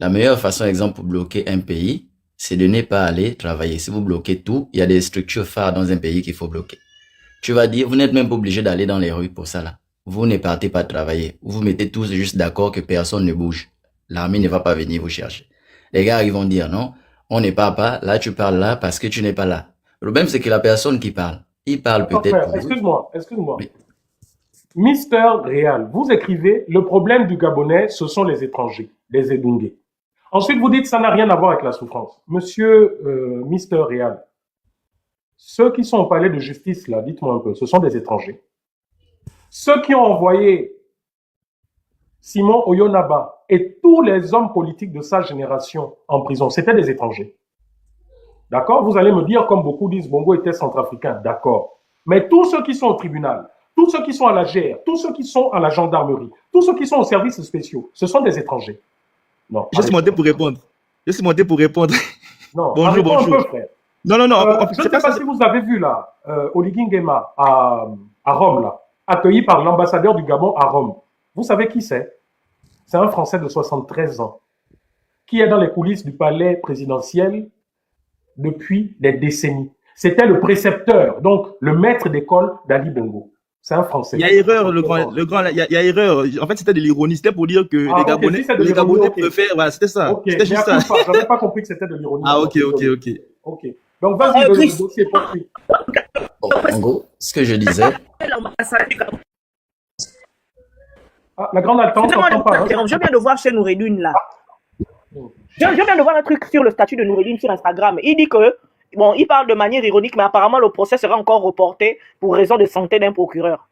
la meilleure façon, exemple, pour bloquer un pays, c'est de ne pas aller travailler. Si vous bloquez tout, il y a des structures phares dans un pays qu'il faut bloquer. Tu vas dire, vous n'êtes même pas obligé d'aller dans les rues pour ça là. Vous ne partez pas travailler. Vous vous mettez tous juste d'accord que personne ne bouge. L'armée ne va pas venir vous chercher. Les gars, ils vont dire, non, on n'est pas, là tu parles là parce que tu n'es pas là. Le problème, c'est que la personne qui parle, il parle peut-être pour vous. Excuse-moi. Oui. Mister Réal, vous écrivez, le problème du Gabonais, ce sont les étrangers, les Edungués. Ensuite, vous dites, ça n'a rien à voir avec la souffrance. Monsieur Mister Réal, ceux qui sont au palais de justice, là, dites-moi un peu, ce sont des étrangers. Ceux qui ont envoyé Simon Oyonaba et tous les hommes politiques de sa génération en prison, c'était des étrangers. D'accord? Vous allez me dire, comme beaucoup disent, Bongo était centrafricain. D'accord. Mais tous ceux qui sont au tribunal, tous ceux qui sont à la GR, tous ceux qui sont à la gendarmerie, tous ceux qui sont aux services spéciaux, ce sont des étrangers. Non. Je suis monté pour répondre. Non, Bonjour, arrêtons bonjour. un peu, frère. Non. Je ne sais pas si vous avez vu là, Oligui Nguema à Rome, là, accueilli par l'ambassadeur du Gabon à Rome. Vous savez qui c'est? C'est un Français de 73 ans qui est dans les coulisses du palais présidentiel depuis des décennies. C'était le précepteur, donc le maître d'école d'Ali Bongo. C'est un Français. Il y a erreur, il y a erreur. En fait, c'était de l'ironie. C'était pour dire que les Gabonais, si c'est de les l'ironie, Gabonais ok. préfèrent, voilà, c'était ça. Ok, C'était juste ça. je n'avais pas compris que c'était de l'ironie. Ah, ok. Ok. Donc, vas-y, le Chris. dossier poursuit. Bon, en gros, ce que je disais, L'ambassade du Gabon. Ah, la grande Altante, Excusez-moi de t'entends vous pas, hein? interrompre. Je viens de voir chez Noureddine là. Je viens de voir un truc sur le statut de Noureddine sur Instagram. Il dit que, bon, il parle de manière ironique, mais apparemment le procès sera encore reporté pour raison de santé d'un procureur.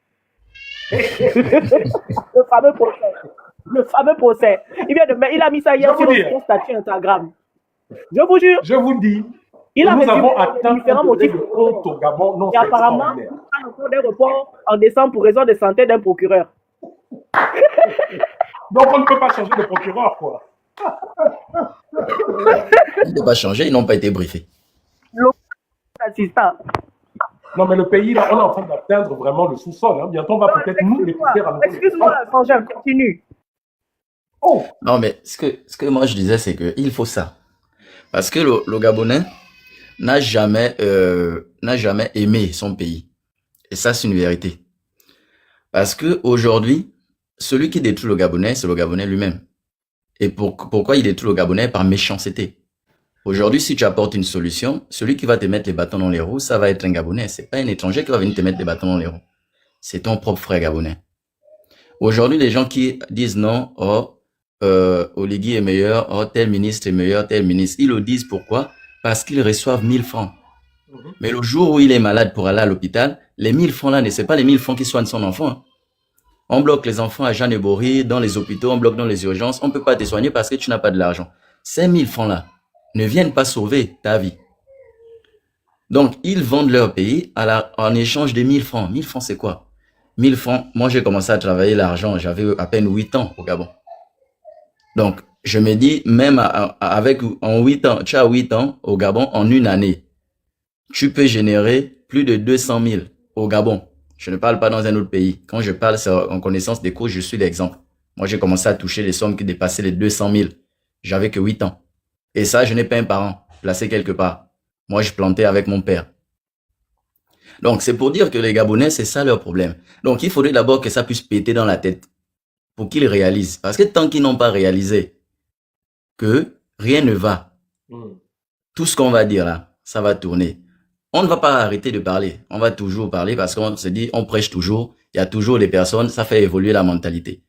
Le fameux procès. Il a mis ça hier Je sur vous dis. son statut Instagram. Je vous jure. Je vous dis, Il a nous résumé avons atteint différents un degré motifs. de honte au Gabon. Non, Et c'est apparemment, extraordinaire. il encore des reports en décembre pour raison de santé d'un procureur. Donc, on ne peut pas changer de procureur, quoi. ils n'ont pas changé, ils n'ont pas été briefés. Assistant. Non, mais le pays, là, on est en train d'atteindre vraiment le sous-sol. Hein. Bientôt, on va peut-être nous l'écouter à nouveau. Excuse-moi, Frangin, continue. Oh, Non, mais ce que moi je disais, c'est que il faut ça. Parce que le Gabonais n'a jamais aimé son pays. Et ça, c'est une vérité. Parce que aujourd'hui, celui qui détruit le Gabonais, c'est le Gabonais lui-même. Et pourquoi il détruit le Gabonais? Par méchanceté. Aujourd'hui, si tu apportes une solution, celui qui va te mettre les bâtons dans les roues, ça va être un Gabonais. C'est pas un étranger qui va venir te mettre les bâtons dans les roues. C'est ton propre frère Gabonais. Aujourd'hui, les gens qui disent non, Oligui est meilleur, tel ministre est meilleur, tel ministre, ils le disent pourquoi? Parce qu'ils reçoivent 1000 francs. Mhm. Mais le jour où il est malade pour aller à l'hôpital, les 1000 francs là, c'est pas les 1000 francs qui soignent son enfant, hein. On bloque les enfants à Jeanne et Bory, dans les hôpitaux, on bloque dans les urgences. On ne peut pas te soigner parce que tu n'as pas de l'argent. Ces 1000 francs-là ne viennent pas sauver ta vie. Donc, ils vendent leur pays en échange de 1000 francs. 1000 francs, c'est quoi? 1000 francs, moi j'ai commencé à travailler l'argent, j'avais à peine 8 ans au Gabon. Donc, je me dis, même en 8 ans, tu as 8 ans au Gabon, en une année, tu peux générer plus de 200 000 au Gabon. Je ne parle pas dans un autre pays. Quand je parle en connaissance des causes, je suis l'exemple. Moi, j'ai commencé à toucher les sommes qui dépassaient les 200 000. J'avais que 8 ans. Et ça, je n'ai pas un parent placé quelque part. Moi, je plantais avec mon père. Donc, c'est pour dire que les Gabonais, c'est ça leur problème. Donc, il faudrait d'abord que ça puisse péter dans la tête pour qu'ils réalisent. Parce que tant qu'ils n'ont pas réalisé que rien ne va, tout ce qu'on va dire là, ça va tourner. On ne va pas arrêter de parler. On va toujours parler parce qu'on se dit, on prêche toujours. Il y a toujours des personnes, ça fait évoluer la mentalité.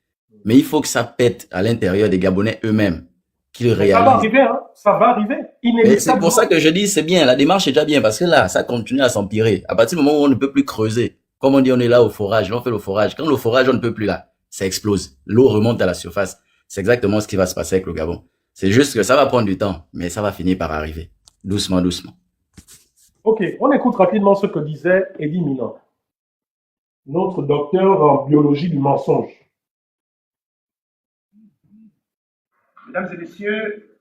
Mais il faut que ça pète à l'intérieur des Gabonais eux-mêmes, qu'ils réalisent. Ça va arriver, hein. Ça va arriver. Mais c'est pour ça que je dis, c'est bien. La démarche est déjà bien parce que là, ça continue à s'empirer. À partir du moment où on ne peut plus creuser, comme on dit, on est là au forage, on fait le forage. Quand le forage, on ne peut plus là, ça explose. L'eau remonte à la surface. C'est exactement ce qui va se passer avec le Gabon. C'est juste que ça va prendre du temps, mais ça va finir par arriver. Doucement, doucement. Ok, on écoute rapidement ce que disait Eddie Milan, notre docteur en biologie du mensonge. Mesdames et messieurs,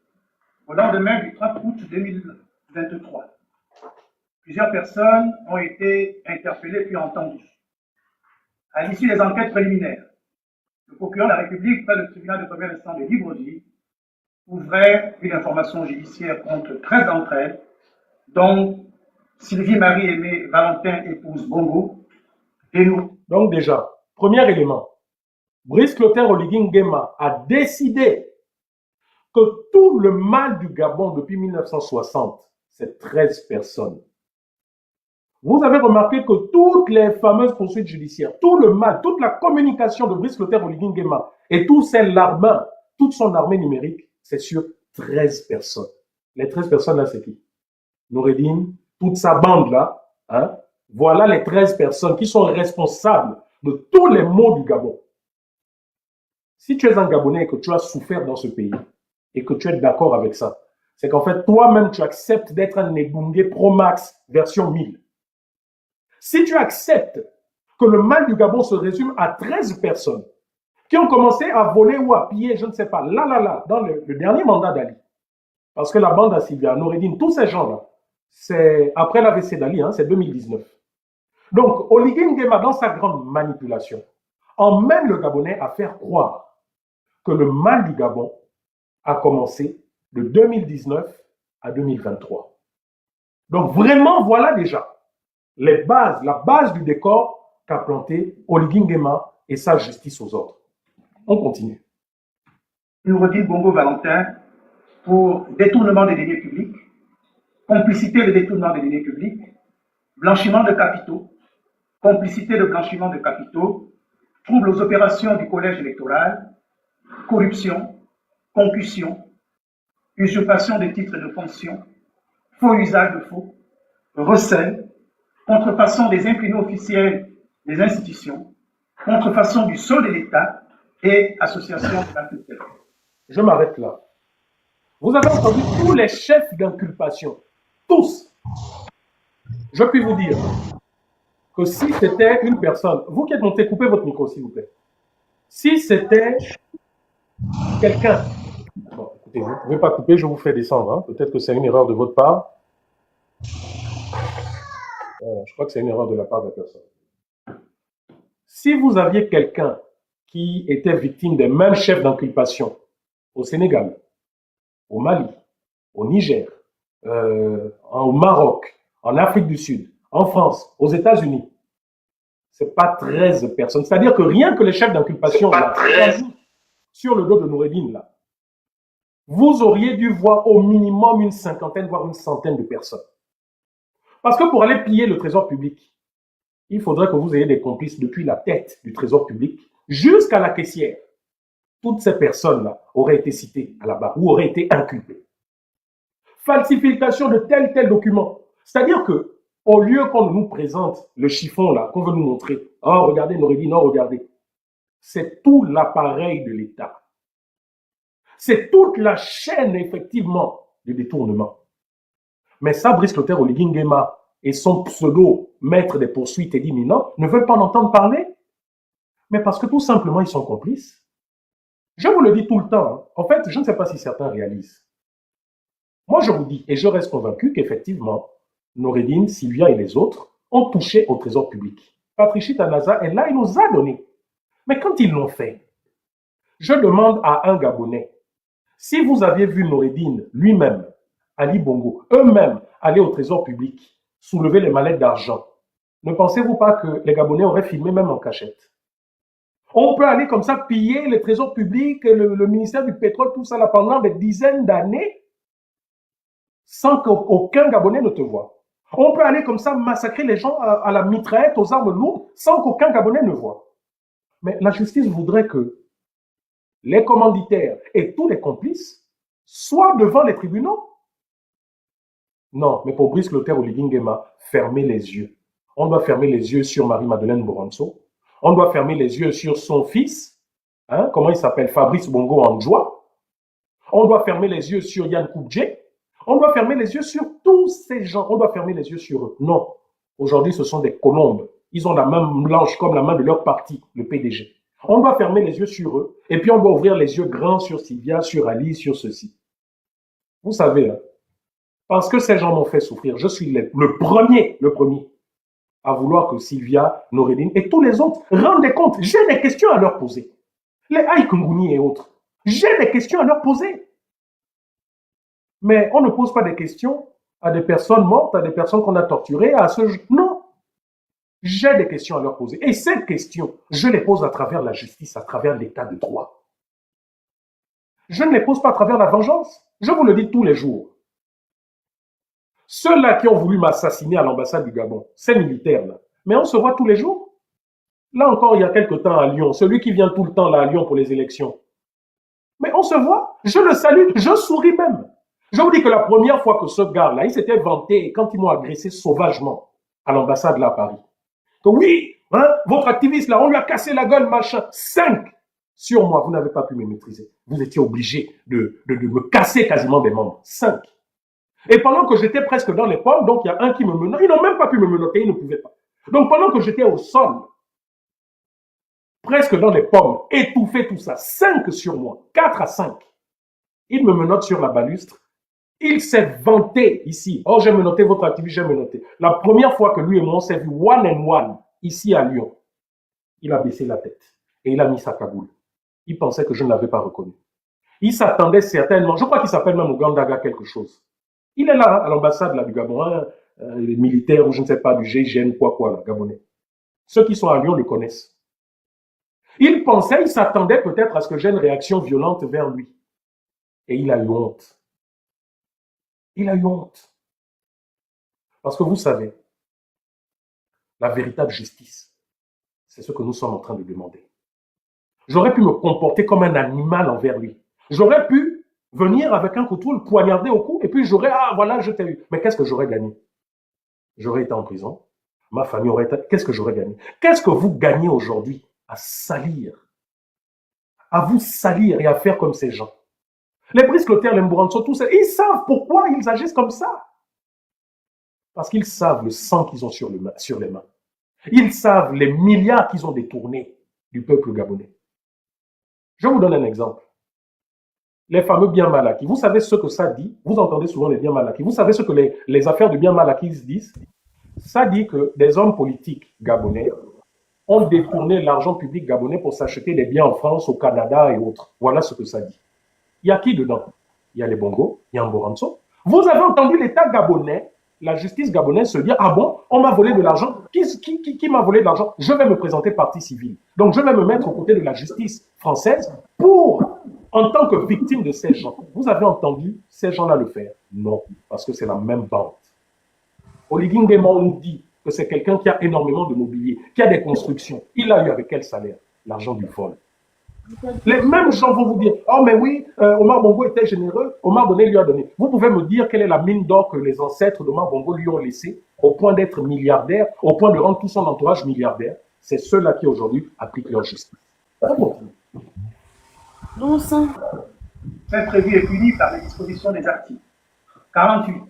au lendemain du 30 août 2023, plusieurs personnes ont été interpellées puis entendues. À l'issue des enquêtes préliminaires, le procureur de la République, près du tribunal de première instance de Libreville, ouvrait une information judiciaire contre 13 d'entre elles, dont Sylvie Marie-Aimée Valentin, épouse Bongo, et nous. Donc déjà, premier élément, Brice Clotaire Oligui Nguema a décidé que tout le mal du Gabon depuis 1960, c'est 13 personnes. Vous avez remarqué que toutes les fameuses poursuites judiciaires, tout le mal, toute la communication de Brice Clotaire Oligui Nguema et toute son armée numérique, c'est sur 13 personnes. Les 13 personnes là, c'est qui? Noureddine, toute sa bande-là, hein, voilà les 13 personnes qui sont responsables de tous les maux du Gabon. Si tu es un Gabonais et que tu as souffert dans ce pays et que tu es d'accord avec ça, c'est qu'en fait, toi-même, tu acceptes d'être un Nebunge Pro Max version 1000. Si tu acceptes que le mal du Gabon se résume à 13 personnes qui ont commencé à voler ou à piller, je ne sais pas, dans le dernier mandat d'Ali, parce que la bande à Sylvia, Noureddine, tous ces gens-là, c'est après l'AVC d'Ali, hein, c'est 2019. Donc, Oligui Nguema, dans sa grande manipulation, emmène le Gabonais à faire croire que le mal du Gabon a commencé de 2019 à 2023. Donc, vraiment, voilà déjà la base du décor qu'a planté Oligui Nguema et sa justice aux ordres. On continue. Noureddine Bongo Valentin pour détournement des deniers publics, complicité de détournement des deniers publics, blanchiment de capitaux, complicité de blanchiment de capitaux, trouble aux opérations du collège électoral, corruption, concussion, usurpation des titres de fonction, faux usage de faux, recel, contrefaçon des imprimés officiels des institutions, contrefaçon du solde de l'État et association de la tutelle. Je m'arrête là. Vous avez entendu tous les chefs d'inculpation, tous. Je puis vous dire que si c'était une personne, vous qui êtes monté, coupez votre micro s'il vous plaît. Si c'était quelqu'un, bon, écoutez, vous ne pouvez pas couper, je vous fais descendre, hein. Peut-être que c'est une erreur de votre part. Je crois que c'est une erreur de la part de la personne. Si vous aviez quelqu'un qui était victime des mêmes chefs d'inculpation au Sénégal, au Mali, au Niger, au Maroc, en Afrique du Sud, en France, aux États-Unis, c'est pas 13 personnes. C'est-à-dire que rien que les chefs d'inculpation sur le dos de Noureddine, là, vous auriez dû voir au minimum une cinquantaine, voire une centaine de personnes. Parce que pour aller piller le trésor public, il faudrait que vous ayez des complices depuis la tête du trésor public jusqu'à la caissière. Toutes ces personnes-là auraient été citées à la barre ou auraient été inculpées. Falsification de tel document. C'est-à-dire que, au lieu qu'on nous présente le chiffon là, qu'on veut nous montrer, oh, regardez, Noureddin, non, regardez, c'est tout l'appareil de l'État. C'est toute la chaîne, effectivement, de détournement. Mais ça, Brice Clotaire Oligui Nguema et son pseudo maître des poursuites Teddy Minant ne veulent pas en entendre parler. Mais parce que tout simplement, ils sont complices. Je vous le dis tout le temps. Hein. En fait, je ne sais pas si certains réalisent. Moi, je vous dis, et je reste convaincu qu'effectivement, Noureddin, Sylvia et les autres ont touché au trésor public. Patricia Tanaza est là, il nous a donné. Mais quand ils l'ont fait, je demande à un Gabonais, si vous aviez vu Noureddin lui-même, Ali Bongo, eux-mêmes aller au trésor public, soulever les mallettes d'argent, ne pensez-vous pas que les Gabonais auraient filmé même en cachette? On peut aller comme ça piller les trésors publics, le ministère du pétrole, tout ça là, pendant des dizaines d'années, sans qu'aucun Gabonais ne te voie. On peut aller comme ça massacrer les gens à la mitraillette, aux armes lourdes, sans qu'aucun Gabonais ne voie. Mais la justice voudrait que les commanditaires et tous les complices soient devant les tribunaux. Non, mais pour Brice Clotaire Oligui Nguema, fermez les yeux. On doit fermer les yeux sur Marie-Madeleine Boranso. On doit fermer les yeux sur son fils, hein, comment il s'appelle, Fabrice Bongo Andjoua. On doit fermer les yeux sur Yann Koubdje. On doit fermer les yeux sur tous ces gens. On doit fermer les yeux sur eux. Non. Aujourd'hui, ce sont des colombes. Ils ont la main blanche comme la main de leur parti, le PDG. On doit fermer les yeux sur eux. Et puis, on doit ouvrir les yeux grands sur Sylvia, sur Ali, sur ceci. Vous savez, hein, parce que ces gens m'ont fait souffrir, je suis le premier à vouloir que Sylvia, Noureddin et tous les autres rendent compte. J'ai des questions à leur poser. Les Aïkoungouni et autres. J'ai des questions à leur poser. Mais on ne pose pas des questions à des personnes mortes, à des personnes qu'on a torturées, à ce... Non. J'ai des questions à leur poser. Et ces questions, je les pose à travers la justice, à travers l'état de droit. Je ne les pose pas à travers la vengeance. Je vous le dis tous les jours. Ceux-là qui ont voulu m'assassiner à l'ambassade du Gabon, ces militaires-là, mais on se voit tous les jours. Là encore, il y a quelque temps à Lyon, celui qui vient tout le temps là à Lyon pour les élections. Mais on se voit, je le salue, je souris même. Je vous dis que la première fois que ce gars-là, il s'était vanté quand ils m'ont agressé sauvagement à l'ambassade là à Paris. Que oui, hein, votre activiste là, on lui a cassé la gueule, machin. 5 sur moi, vous n'avez pas pu me maîtriser. Vous étiez obligé de me casser quasiment des membres. 5. Et pendant que j'étais presque dans les pommes, donc il y a un qui me menotte. Ils n'ont même pas pu me menotter, ils ne pouvaient pas. Donc pendant que j'étais au sol, presque dans les pommes, étouffé tout ça, 5 sur moi, 4 à 5. Il me menotte sur la balustre. Il s'est vanté ici. Oh, j'ai menotté votre activiste, j'ai menotté. La première fois que lui et moi on s'est vu one and one, ici à Lyon, il a baissé la tête et il a mis sa cagoule. Il pensait que je ne l'avais pas reconnu. Il s'attendait certainement, je crois qu'il s'appelle même Ougandaga quelque chose. Il est là, à l'ambassade du Gabon, hein, les militaires ou je ne sais pas, du GIGN, quoi, Gabonais. Ceux qui sont à Lyon le connaissent. Il pensait, il s'attendait peut-être à ce que j'ai une réaction violente vers lui. Et il a eu honte. Il a eu honte. Parce que vous savez, la véritable justice, c'est ce que nous sommes en train de demander. J'aurais pu me comporter comme un animal envers lui. J'aurais pu venir avec un couteau, le poignarder au cou, et puis j'aurais, ah voilà, je t'ai eu. Mais qu'est-ce que j'aurais gagné? J'aurais été en prison. Ma famille aurait été... Qu'est-ce que j'aurais gagné? Qu'est-ce que vous gagnez aujourd'hui à salir? À vous salir et à faire comme ces gens. Les Brice Clotaire, les Mbouranso, tous ça, ils savent pourquoi ils agissent comme ça. Parce qu'ils savent le sang qu'ils ont sur les mains. Ils savent les milliards qu'ils ont détournés du peuple gabonais. Je vous donne un exemple. Les fameux biens mal acquis. Vous savez ce que ça dit? Vous entendez souvent les biens mal acquis. Vous savez ce que les affaires de biens mal acquis disent? Ça dit que des hommes politiques gabonais ont détourné l'argent public gabonais pour s'acheter des biens en France, au Canada et autres. Voilà ce que ça dit. Il y a qui dedans? Il y a les Bongo, il y a Mboranso. Vous avez entendu l'État gabonais, la justice gabonaise se dire, ah bon, on m'a volé de l'argent. Qui m'a volé de l'argent? Je vais me présenter partie civile. Donc je vais me mettre aux côtés de la justice française pour, en tant que victime de ces gens. Vous avez entendu ces gens-là le faire? Non, parce que c'est la même bande. Oligui Nguema nous dit que c'est quelqu'un qui a énormément de mobilier, qui a des constructions. Il a eu avec quel salaire? L'argent du vol. Les mêmes gens vont vous dire, oh mais oui, Omar Bongo était généreux, Omar Bongo lui a donné. Vous pouvez me dire quelle est la mine d'or que les ancêtres d'Omar Bongo lui ont laissée au point d'être milliardaire, au point de rendre tout son entourage milliardaire. C'est ceux-là qui aujourd'hui appliquent leur justice. Non, ça. C'est prévu et puni par les dispositions des articles 48,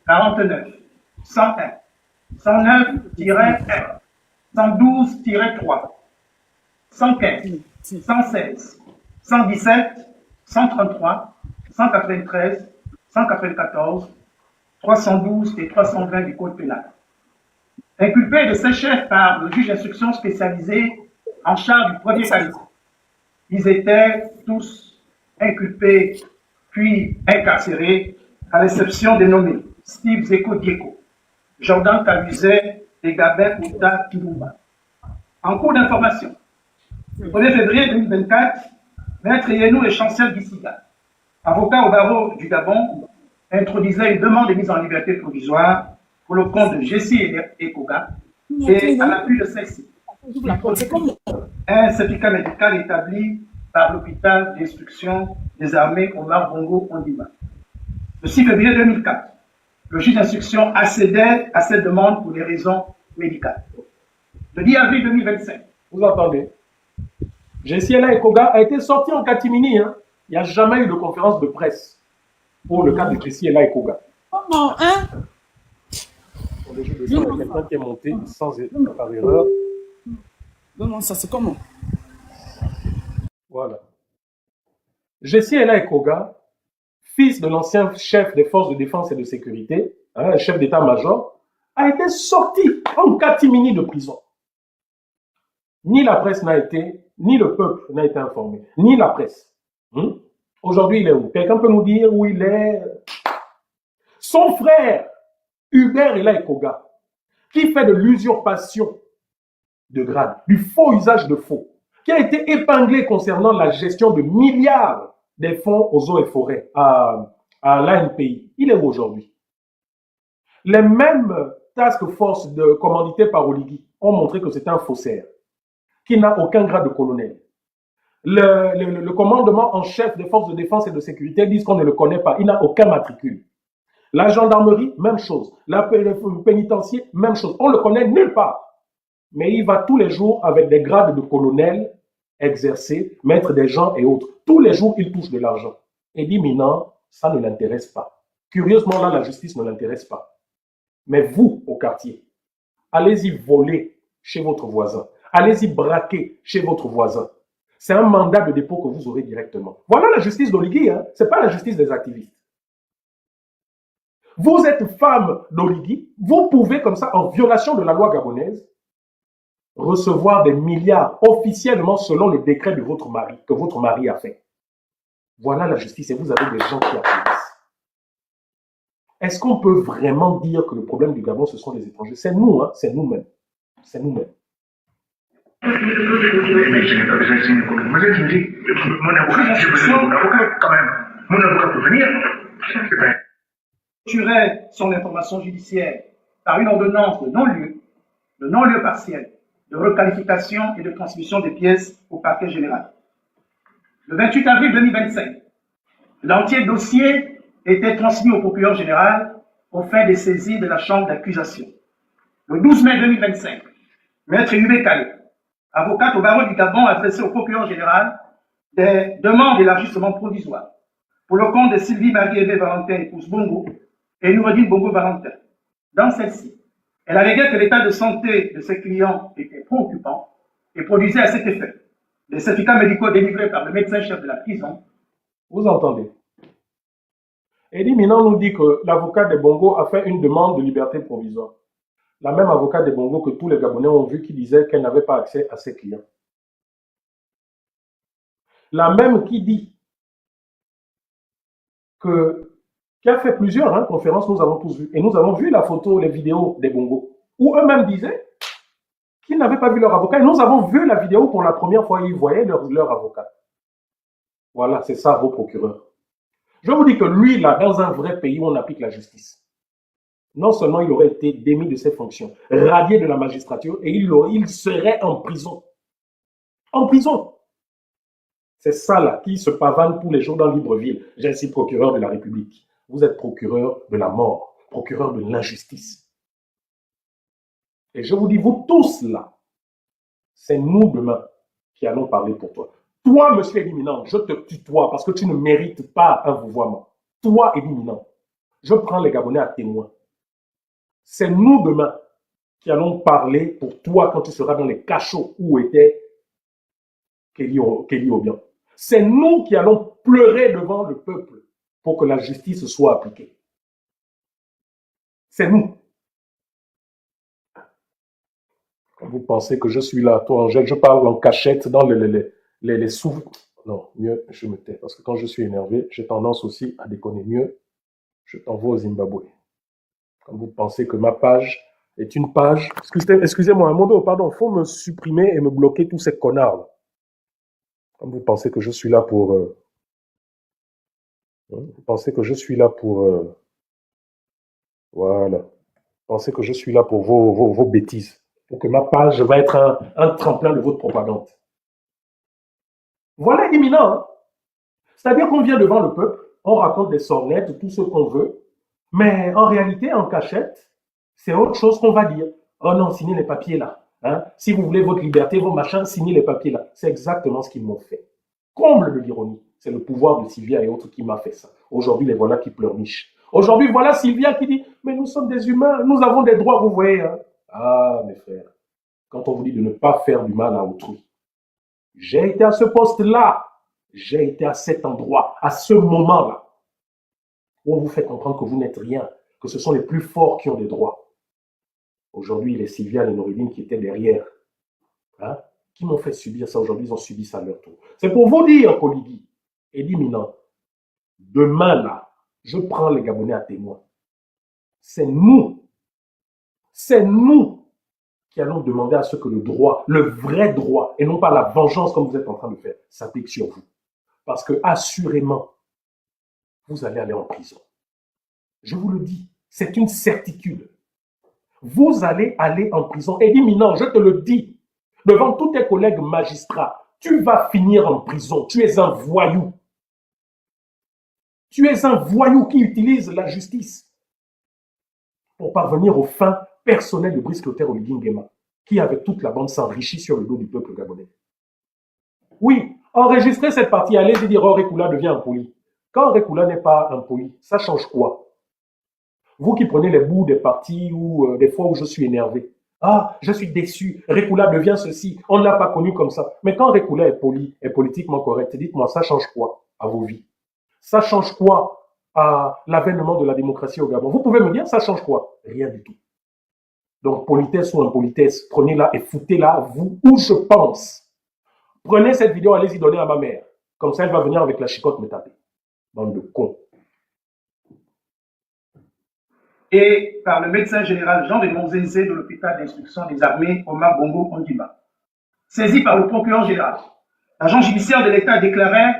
49, 101, 109-1, 112-3, 115, 116, 117, 133, 193, 194, 312 et 320 du Code pénal. Inculpés de ces chefs par le juge d'instruction spécialisé en charge du premier qualité. Ils étaient tous inculpés puis incarcérés, à l'exception des nommés Steve Zeko Dieko, Jordan Kabuzet et Gabin Outa Kilumba. En cours d'information, le 1er février 2024, Maître Yenou et Chancel Bissiga, avocat au barreau du Gabon, introduisait une demande de mise en liberté provisoire pour le compte de Jessie Ekoga et à l'appui de celle-ci, un certificat médical établi par l'hôpital d'instruction des armées Omar Bongo Ondimba. Le 6 février 2004, le juge d'instruction accédait à cette demande pour des raisons médicales. Le 10 avril 2025, vous entendez, Jessiela Ekoga a été sorti en catimini. Hein. Il n'y a jamais eu de conférence de presse pour le cas de Jessiela Ekoga. Comment, hein? Pour les jeux de sang, il y a quelqu'un qui est monté par erreur. Non, ça c'est comment? Voilà. Jessiela Ekoga, fils de l'ancien chef des forces de défense et de sécurité, hein, chef d'état-major, a été sorti en catimini de prison. Ni la presse n'a été, ni le peuple n'a été informé, ni la presse. Aujourd'hui, il est où? Quelqu'un peut nous dire où il est? Son frère, Hubert Ella Ekoga, qui fait de l'usurpation de grade, du faux usage de faux, qui a été épinglé concernant la gestion de milliards des fonds aux eaux et forêts à l'ANPI. Il est où aujourd'hui? Les mêmes task force commanditées par Oligui ont montré que c'est un faussaire, qui n'a aucun grade de colonel. Le commandement en chef des forces de défense et de sécurité dit qu'on ne le connaît pas, il n'a aucun matricule. La gendarmerie, même chose. Le pénitencier, même chose. On le connaît nulle part. Mais il va tous les jours avec des grades de colonel exercer, mettre des gens et autres. Tous les jours, il touche de l'argent. Et dit, mais non, ça ne l'intéresse pas. Curieusement, là, la justice ne l'intéresse pas. Mais vous, au quartier, allez-y voler chez votre voisin. Allez-y braquer chez votre voisin. C'est un mandat de dépôt que vous aurez directement. Voilà la justice d'Oligui, hein? Ce n'est pas la justice des activistes. Vous êtes femme d'Oligui, vous pouvez comme ça, en violation de la loi gabonaise, recevoir des milliards officiellement selon le décret de votre mari, que votre mari a fait. Voilà la justice et vous avez des gens qui applaudissent. Est-ce qu'on peut vraiment dire que le problème du Gabon, ce sont les étrangers? C'est nous, hein? C'est nous-mêmes. C'est nous-mêmes. Tuerait son information judiciaire par une ordonnance de non-lieu partiel, de requalification et de transmission des pièces au parquet général. Le 28 avril 2025, l'entier dossier était transmis au procureur général aux fins des saisies de la chambre d'accusation. Le 12 mai 2025, Maître Yubé Kalé, avocate au barreau du Gabon, a adressé au procureur général des demandes d'élargissement provisoire pour le compte de Sylvie Marie-Hébé Valentin, épouse Bongo, et Noureddine Bongo Valentin. Dans celle-ci, elle alléguait que l'état de santé de ses clients était préoccupant et produisait à cet effet des certificats médicaux délivrés par le médecin-chef de la prison. Vous entendez? Eddie Minan nous dit que l'avocat des Bongo a fait une demande de liberté provisoire. La même avocat des Bongo que tous les Gabonais ont vu qui disait qu'elle n'avait pas accès à ses clients. La même qui dit qui a fait plusieurs conférences, nous avons tous vu. Et nous avons vu la photo, les vidéos des Bongo, où eux-mêmes disaient qu'ils n'avaient pas vu leur avocat. Et nous avons vu la vidéo pour la première fois, ils voyaient leur avocat. Voilà, c'est ça vos procureurs. Je vous dis que lui, là, dans un vrai pays où on applique la justice, non seulement il aurait été démis de ses fonctions, radié de la magistrature, et il serait en prison. En prison. C'est ça là, qui se pavane tous les jours dans Libreville. J'ai ici procureur de la République. Vous êtes procureur de la mort, procureur de l'injustice. Et je vous dis, vous tous là, c'est nous demain qui allons parler pour toi. Toi, monsieur Éliminant, je te tutoie parce que tu ne mérites pas un vouvoiement. Toi, Éliminant, je prends les Gabonais à témoin. C'est nous demain qui allons parler pour toi quand tu seras dans les cachots où était Kelly Obiang. C'est nous qui allons pleurer devant le peuple pour que la justice soit appliquée. C'est nous. Quand vous pensez que je suis là, toi Angèle, je parle en cachette dans les sous... Non, mieux, je me tais. Parce que quand je suis énervé, j'ai tendance aussi à déconner. Mieux, je t'envoie au Zimbabwe. Quand vous pensez que ma page est une page... Excusez-moi, Mondo, pardon, il faut me supprimer et me bloquer tous ces connards. Quand vous pensez que je suis là pour... vous pensez que je suis là pour... voilà. Vous pensez que je suis là pour vos bêtises. Pour que ma page va être un tremplin de votre propagande. Voilà imminent. Hein? C'est-à-dire qu'on vient devant le peuple, on raconte des sornettes, tout ce qu'on veut, mais en réalité, en cachette, c'est autre chose qu'on va dire. Oh non, signez les papiers là. Hein? Si vous voulez votre liberté, vos machins, signez les papiers là. C'est exactement ce qu'ils m'ont fait. Comble de l'ironie. C'est le pouvoir de Sylvia et autres qui m'a fait ça. Aujourd'hui, les voilà qui pleurnichent. Aujourd'hui, voilà Sylvia qui dit, mais nous sommes des humains, nous avons des droits, vous voyez. Hein? Ah, mes frères, quand on vous dit de ne pas faire du mal à autrui, j'ai été à ce poste-là, j'ai été à cet endroit, à ce moment-là, où on vous fait comprendre que vous n'êtes rien, que ce sont les plus forts qui ont des droits. Aujourd'hui, les Sylvia, les Nouridine qui étaient derrière, hein, qui m'ont fait subir ça aujourd'hui, ils ont subi ça à leur tour. C'est pour vous dire, Koligi, éliminant, demain là, je prends les Gabonais à témoin. C'est nous qui allons demander à ce que le droit, le vrai droit, et non pas la vengeance comme vous êtes en train de faire, s'applique sur vous. Parce que assurément, vous allez aller en prison. Je vous le dis, c'est une certitude. Vous allez aller en prison. Éliminant, je te le dis, devant tous tes collègues magistrats, tu vas finir en prison. Tu es un voyou. Tu es un voyou qui utilise la justice pour parvenir aux fins personnelles de Brice Clotaire Oligui Nguema, qui, avec toute la bande, s'enrichit sur le dos du peuple gabonais. Oui, enregistrez cette partie, allez-y dire, oh, Rekula devient impoli. Quand Rekula n'est pas impoli, ça change quoi? Vous qui prenez les bouts des parties ou des fois où je suis énervé. Ah, je suis déçu, Rekula devient ceci, on ne l'a pas connu comme ça. Mais quand Rekula est poli, est politiquement correct, dites-moi, ça change quoi à vos vies? Ça change quoi à l'avènement de la démocratie au Gabon? Vous pouvez me dire, ça change quoi? Rien du tout. Donc, politesse ou impolitesse, prenez-la et foutez-la, vous, où je pense. Prenez cette vidéo, allez-y donner à ma mère. Comme ça, elle va venir avec la chicotte me taper. Bande de cons. Et par le médecin général Jean de Monzenzé de l'hôpital d'instruction des armées, Omar Bongo Ondimba. Saisi par le procureur général, l'agent judiciaire de l'État déclarait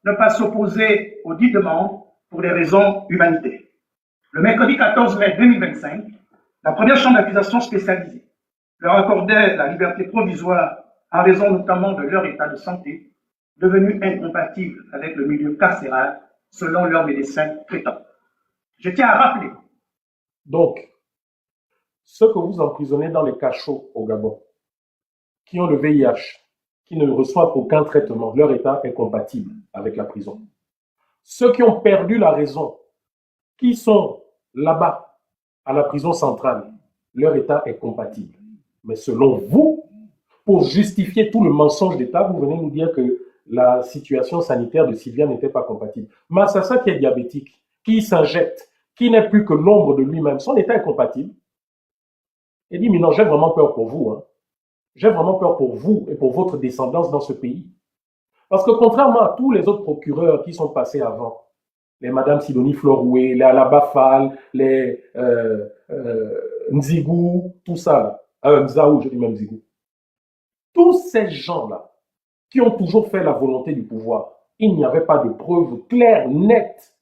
ne pas s'opposer aux dites demandes pour des raisons humanitaires. Le mercredi 14 mai 2025, la première chambre d'accusation spécialisée leur accordait la liberté provisoire en raison notamment de leur état de santé, devenu incompatible avec le milieu carcéral selon leurs médecins traitants. Je tiens à rappeler. Donc, ceux que vous emprisonnez dans les cachots au Gabon, qui ont le VIH, qui ne reçoivent aucun traitement, leur état est compatible avec la prison. Ceux qui ont perdu la raison, qui sont là-bas, à la prison centrale, leur état est compatible. Mais selon vous, pour justifier tout le mensonge d'État, vous venez nous dire que la situation sanitaire de Sylvia n'était pas compatible. Massassa qui est diabétique, qui s'injecte, qui n'est plus que l'ombre de lui-même, son état est compatible. Il dit, mais non, j'ai vraiment peur pour vous. Hein. J'ai vraiment peur pour vous et pour votre descendance dans ce pays. Parce que contrairement à tous les autres procureurs qui sont passés avant, les Madame Sidonie Floroué, les Alabafal, les Nzigou, tout ça, là. Nzaou, je dis même Nzigou. Tous ces gens-là qui ont toujours fait la volonté du pouvoir, il n'y avait pas de preuves claires, nettes.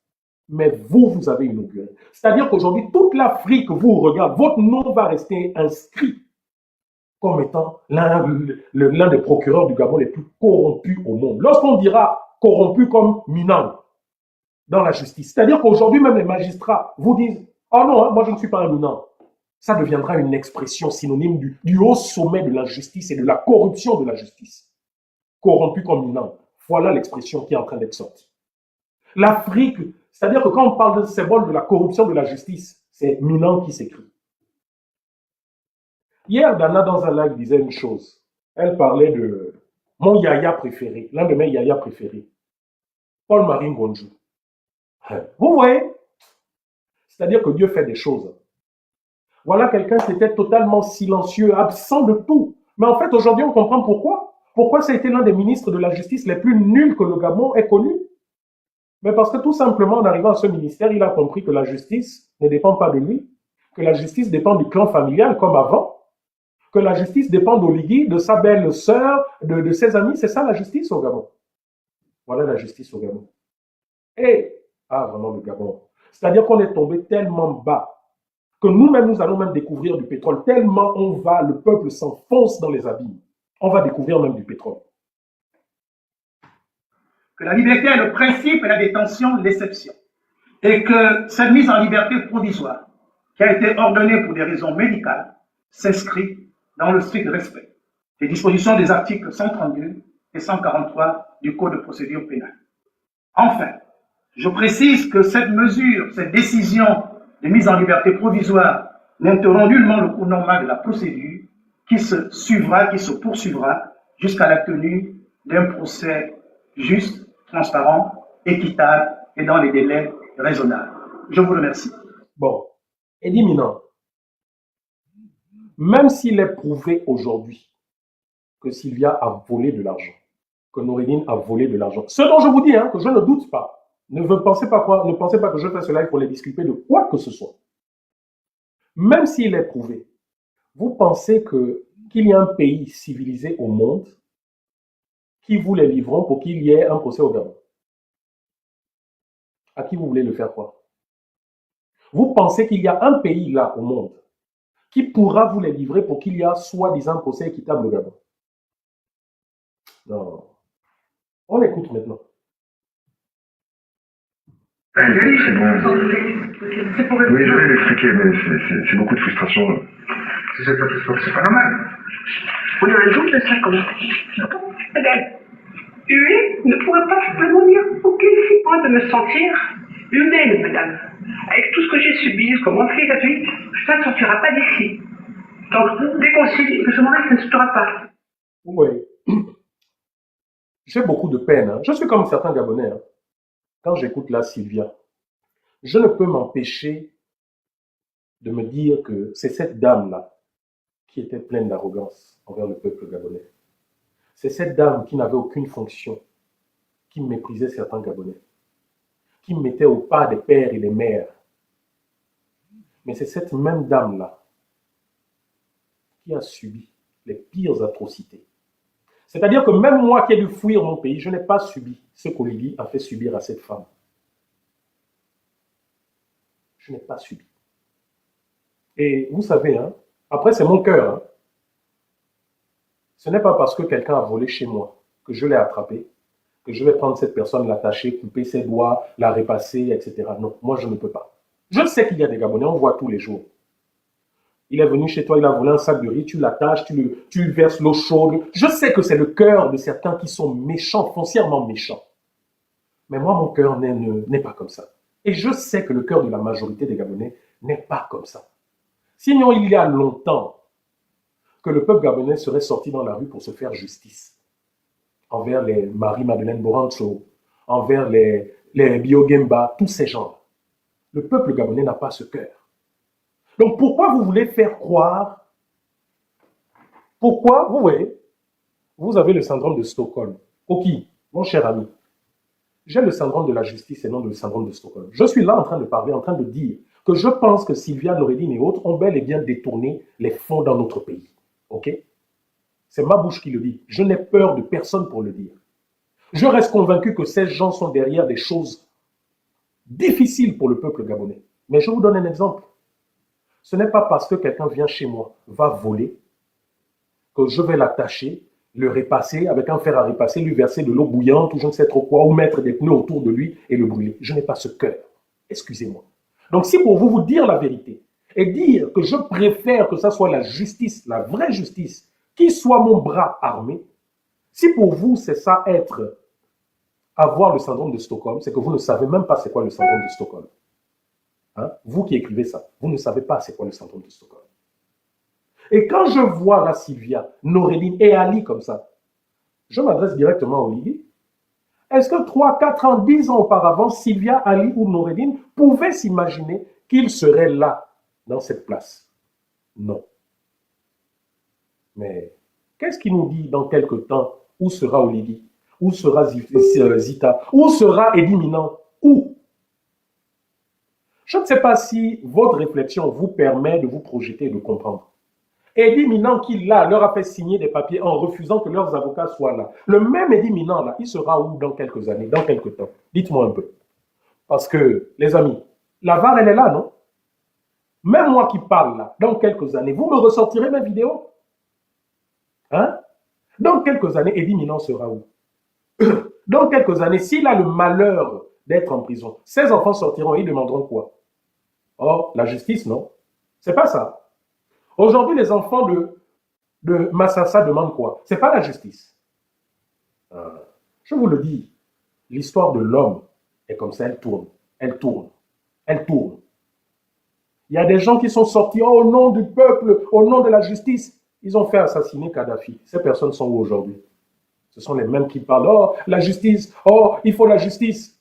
Mais vous, vous avez inauguré. C'est-à-dire qu'aujourd'hui, toute l'Afrique vous regarde, votre nom va rester inscrit comme étant l'un des procureurs du Gabon les plus corrompus au monde. Lorsqu'on dira corrompu comme Minang dans la justice, c'est-à-dire qu'aujourd'hui même les magistrats vous disent « Ah non, hein, moi je ne suis pas un Minang », ça deviendra une expression synonyme du haut sommet de la justice et de la corruption de la justice. Corrompu comme Minang. Voilà l'expression qui est en train d'être sortie. L'Afrique, c'est-à-dire que quand on parle de symbole de la corruption de la justice, c'est Minang qui s'écrit. Hier, Dana, dans un live, disait une chose. Elle parlait de mon yaya préféré, l'un de mes yaya préférés, Paul-Marie Ngonjou. Vous voyez? C'est-à-dire que Dieu fait des choses. Voilà quelqu'un qui était totalement silencieux, absent de tout. Mais en fait, aujourd'hui, on comprend pourquoi. Pourquoi ça a été l'un des ministres de la justice les plus nuls que le Gabon ait connu. Mais parce que tout simplement, en arrivant à ce ministère, il a compris que la justice ne dépend pas de lui, que la justice dépend du clan familial comme avant, que la justice dépend d'Oligui, de sa belle-sœur, de ses amis. C'est ça la justice au Gabon. Voilà la justice au Gabon. Et, vraiment le Gabon. C'est-à-dire qu'on est tombé tellement bas que nous-mêmes, nous allons même découvrir du pétrole. Tellement on va, le peuple s'enfonce dans les abîmes. On va découvrir même du pétrole. Que la liberté est le principe et la détention l'exception. Et que cette mise en liberté provisoire, qui a été ordonnée pour des raisons médicales, s'inscrit dans le strict respect des dispositions des articles 132 et 143 du Code de procédure pénale. Enfin, je précise que cette mesure, cette décision de mise en liberté provisoire n'interrompt nullement le cours normal de la procédure qui se suivra, qui se poursuivra jusqu'à la tenue d'un procès juste, transparent, équitable et dans les délais raisonnables. Je vous remercie. Bon, Eddie Minang, même s'il est prouvé aujourd'hui que Sylvia a volé de l'argent, que Noureddine a volé de l'argent, ce dont je vous dis, que je ne doute pas, ne pensez pas que je fais cela pour les disculper de quoi que ce soit. Même s'il est prouvé, vous pensez qu'il y a un pays civilisé au monde qui vous les livrons pour qu'il y ait un procès au Gabon? À qui vous voulez le faire croire? Vous pensez qu'il y a un pays là au monde qui pourra vous les livrer pour qu'il y ait soi-disant un procès équitable au Gabon? Non. On écoute maintenant. C'est bon. Oui, je vais l'expliquer, mais c'est beaucoup de frustration. C'est cette frustration, c'est pas normal. On ajoute de ça comme madame, huée ne pourrait pas simplement dire ok, c'est moi de me sentir humaine, madame. Avec tout ce que j'ai subi comme enfant catholique, ça ne sortira pas d'ici. Donc, dès qu'on sait que ce moment, ça ne sortira pas. Oui. J'ai beaucoup de peine. Je suis comme certains Gabonais. Quand j'écoute là Sylvia, je ne peux m'empêcher de me dire que c'est cette dame-là qui était pleine d'arrogance envers le peuple gabonais. C'est cette dame qui n'avait aucune fonction, qui méprisait certains Gabonais, qui mettait au pas des pères et des mères. Mais c'est cette même dame-là qui a subi les pires atrocités. C'est-à-dire que même moi qui ai dû fuir mon pays, je n'ai pas subi ce qu'Oligui a fait subir à cette femme. Je n'ai pas subi. Et vous savez, après c'est mon cœur. Ce n'est pas parce que quelqu'un a volé chez moi que je l'ai attrapé, que je vais prendre cette personne, l'attacher, couper ses doigts, la repasser, etc. Non, moi je ne peux pas. Je sais qu'il y a des Gabonais, on voit tous les jours. Il est venu chez toi, il a volé un sac de riz, tu l'attaches, tu lui verses l'eau chaude. Je sais que c'est le cœur de certains qui sont méchants, foncièrement méchants. Mais moi, mon cœur n'est pas comme ça. Et je sais que le cœur de la majorité des Gabonais n'est pas comme ça. Sinon, il y a longtemps que le peuple gabonais serait sorti dans la rue pour se faire justice. Envers les Marie-Madeleine Borancho, envers les Biogemba, tous ces gens-là. Le peuple gabonais n'a pas ce cœur. Donc pourquoi vous voulez faire croire? Pourquoi, vous voyez, vous avez le syndrome de Stockholm. Ok, mon cher ami, j'ai le syndrome de la justice et non le syndrome de Stockholm. Je suis là en train de parler, en train de dire que je pense que Sylvia, Noureddine et autres ont bel et bien détourné les fonds dans notre pays. Ok? C'est ma bouche qui le dit. Je n'ai peur de personne pour le dire. Je reste convaincu que ces gens sont derrière des choses difficiles pour le peuple gabonais. Mais je vous donne un exemple. Ce n'est pas parce que quelqu'un vient chez moi, va voler, que je vais l'attacher, le repasser avec un fer à repasser, lui verser de l'eau bouillante ou je ne sais trop quoi, ou mettre des pneus autour de lui et le brûler. Je n'ai pas ce cœur. Excusez-moi. Donc si pour vous dire la vérité et dire que je préfère que ça soit la justice, la vraie justice, qui soit mon bras armé, si pour vous c'est ça avoir le syndrome de Stockholm, c'est que vous ne savez même pas c'est quoi le syndrome de Stockholm. Hein? Vous qui écrivez ça, vous ne savez pas c'est quoi le syndrome de Stockholm. Et quand je vois là Sylvia, Noreline et Ali comme ça, je m'adresse directement à Olivier. Est-ce que 3, 4 ans, 10 ans auparavant, Sylvia, Ali ou Noreline pouvaient s'imaginer qu'ils seraient là, dans cette place? Non. Mais qu'est-ce qui nous dit dans quelque temps où sera Olivier? Où sera Zita? Où sera Eddie Minant? Où? Je ne sais pas si votre réflexion vous permet de vous projeter et de comprendre. Eddie Minant qui, là, leur a fait signer des papiers en refusant que leurs avocats soient là. Le même Eddie Minant, là, il sera où dans quelques années, dans quelques temps? Dites-moi un peu. Parce que, les amis, la VAR, elle est là, non? Même moi qui parle là, dans quelques années, vous me ressortirez mes vidéos? Hein? Dans quelques années, Eddie Minant sera où? Dans quelques années, s'il a le malheur d'être en prison, ses enfants sortiront et ils demanderont quoi? Oh, la justice, non? C'est pas ça. Aujourd'hui, les enfants de Massassa demandent quoi? C'est pas la justice. Je vous le dis, l'histoire de l'homme est comme ça, elle tourne, elle tourne, elle tourne. Il y a des gens qui sont sortis au nom du peuple, au nom de la justice. Ils ont fait assassiner Kadhafi. Ces personnes sont où aujourd'hui? Ce sont les mêmes qui parlent, oh, la justice, oh, il faut la justice.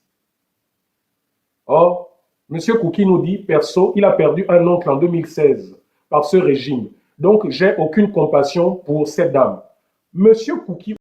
Oh, M. Kouki nous dit, perso, il a perdu un oncle en 2016 par ce régime. Donc, j'ai aucune compassion pour cette dame. M. Kouki